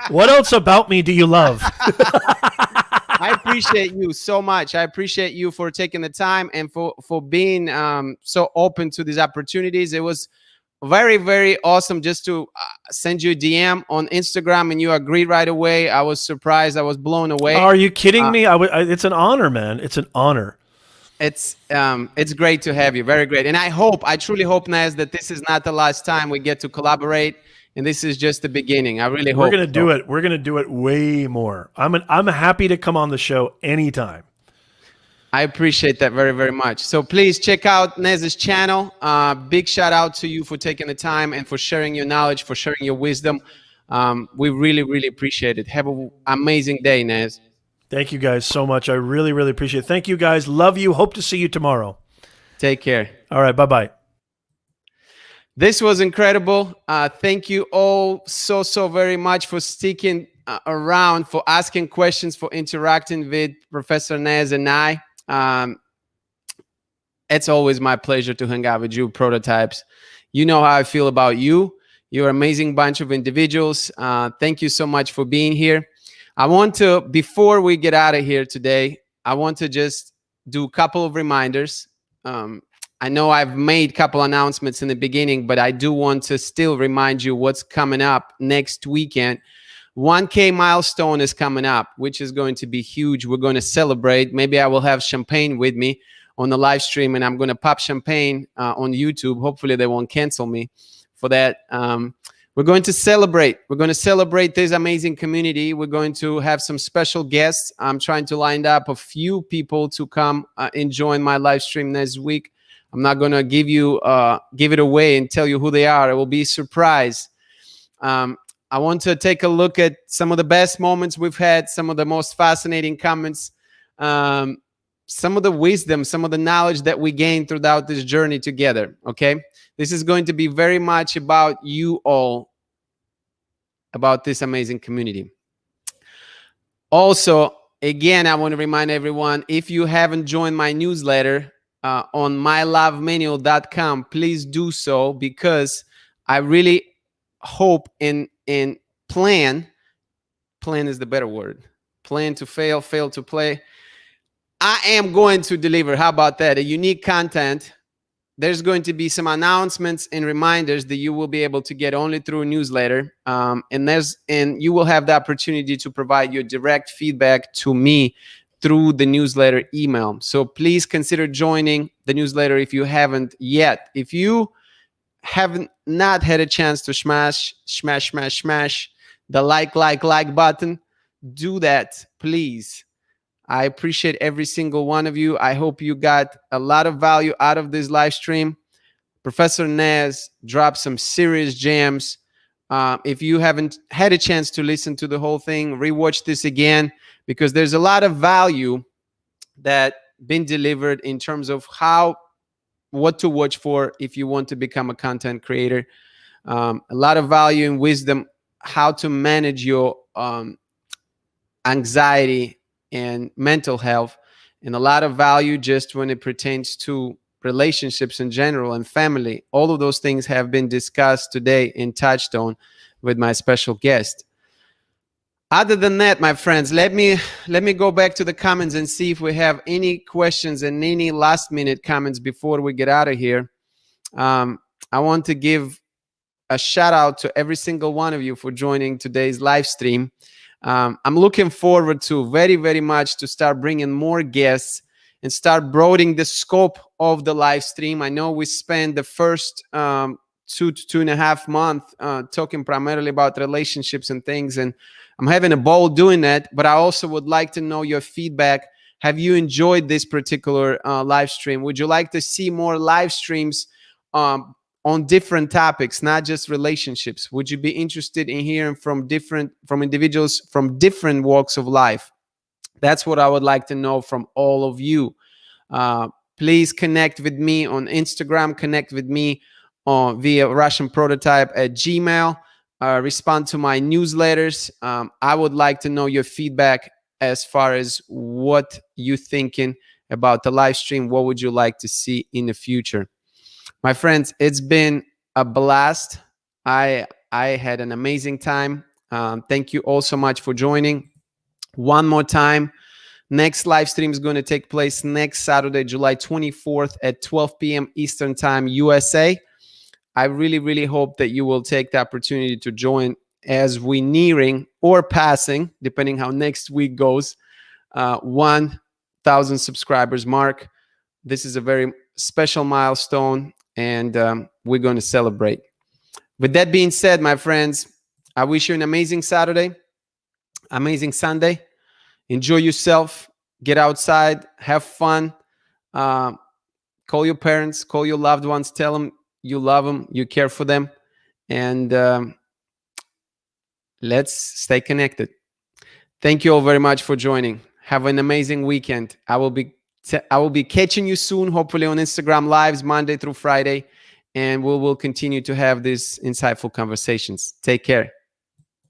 S2: What else about me do you love?
S1: I appreciate you so much. I appreciate you for taking the time and for being so open to these opportunities. It was very, very awesome just to send you a DM on Instagram and you agreed right away. I was surprised. I was blown away.
S2: Are you kidding me? It's an honor, man. It's an honor.
S1: It's great to have you. Very great. And I truly hope, Nez, that this is not the last time we get to collaborate. And this is just the beginning. I really hope.
S2: We're going to do it. We're going to do it way more. I'm happy to come on the show anytime.
S1: I appreciate that very, very much. So please check out Nez's channel. Big shout out to you for taking the time and for sharing your knowledge, for sharing your wisdom. We really, really appreciate it. Have an amazing day, Nez.
S2: Thank you guys so much. I really, really appreciate it. Thank you guys. Love you. Hope to see you tomorrow.
S1: Take care.
S2: All right. Bye-bye.
S1: This was incredible. Thank you all so very much for sticking around, for asking questions, for interacting with Professor Nez and I. It's always my pleasure to hang out with you, Prototypes. You know how I feel about you. You're an amazing bunch of individuals. Thank you so much for being here. I want to, before we get out of here today, I want to just do a couple of reminders. I know I've made a couple announcements in the beginning, but I do want to still remind you what's coming up next weekend. 1K milestone is coming up, which is going to be huge. We're going to celebrate. Maybe I will have champagne with me on the live stream, and I'm going to pop champagne on YouTube. Hopefully they won't cancel me for that. We're going to celebrate. We're going to celebrate this amazing community. We're going to have some special guests. I'm trying to line up a few people to come and join my live stream next week. I'm not going to give it away and tell you who they are. It will be a surprise. I want to take a look at some of the best moments we've had, some of the most fascinating comments, some of the wisdom, some of the knowledge that we gained throughout this journey together, okay? This is going to be very much about you all, about this amazing community. Also, again, I want to remind everyone, if you haven't joined my newsletter on mylovemanual.com, please do so, because I really hope and plan is the better word. Plan to fail, fail to play. I am going to deliver, how about that, a unique content there's going to be some announcements and reminders that you will be able to get only through a newsletter. And you will have the opportunity to provide your direct feedback to me through the newsletter email. So please consider joining the newsletter if you haven't yet. If you haven't not had a chance to smash the like button, do that, please. I appreciate every single one of you. I hope you got a lot of value out of this live stream. Professor Nez dropped some serious gems. If you haven't had a chance to listen to the whole thing, rewatch this again, because there's a lot of value that been delivered in terms of what to watch for if you want to become a content creator. A lot of value and wisdom, how to manage your anxiety and mental health, and a lot of value just when it pertains to relationships in general and family. All of those things have been discussed today and touched on with my special guest. Other than that, my friends, let me go back to the comments and see if we have any questions and any last minute comments before we get out of here. I want to give a shout out to every single one of you for joining today's live stream. I'm looking forward to very, very much to start bringing more guests and start broadening the scope of the live stream. I know we spent the first 2 to 2.5 months talking primarily about relationships and things, and I'm having a ball doing that, but I also would like to know your feedback. Have you enjoyed this particular live stream? Would you like to see more live streams on different topics, not just relationships? Would you be interested in hearing from individuals from different walks of life? That's what I would like to know from all of you. Please connect with me on Instagram, connect with me via Russian Prototype at Gmail, respond to my newsletters. I would like to know your feedback as far as what you're thinking about the live stream. What would you like to see in the future? My friends, it's been a blast. I had an amazing time. Thank you all so much for joining. One more time, next live stream is going to take place next Saturday, July 24th at 12 p.m. Eastern Time, USA. I really, really hope that you will take the opportunity to join as we nearing or passing, depending how next week goes, 1,000 subscribers mark. This is a very special milestone, and we're going to celebrate. With that being said, my friends, I wish you an amazing Saturday, amazing Sunday. Enjoy yourself. Get outside. Have fun. Call your parents. Call your loved ones. Tell them you love them. You care for them. And let's stay connected. Thank you all very much for joining. Have an amazing weekend. I will be catching you soon, hopefully on Instagram Lives, Monday through Friday. And we will continue to have these insightful conversations. Take care.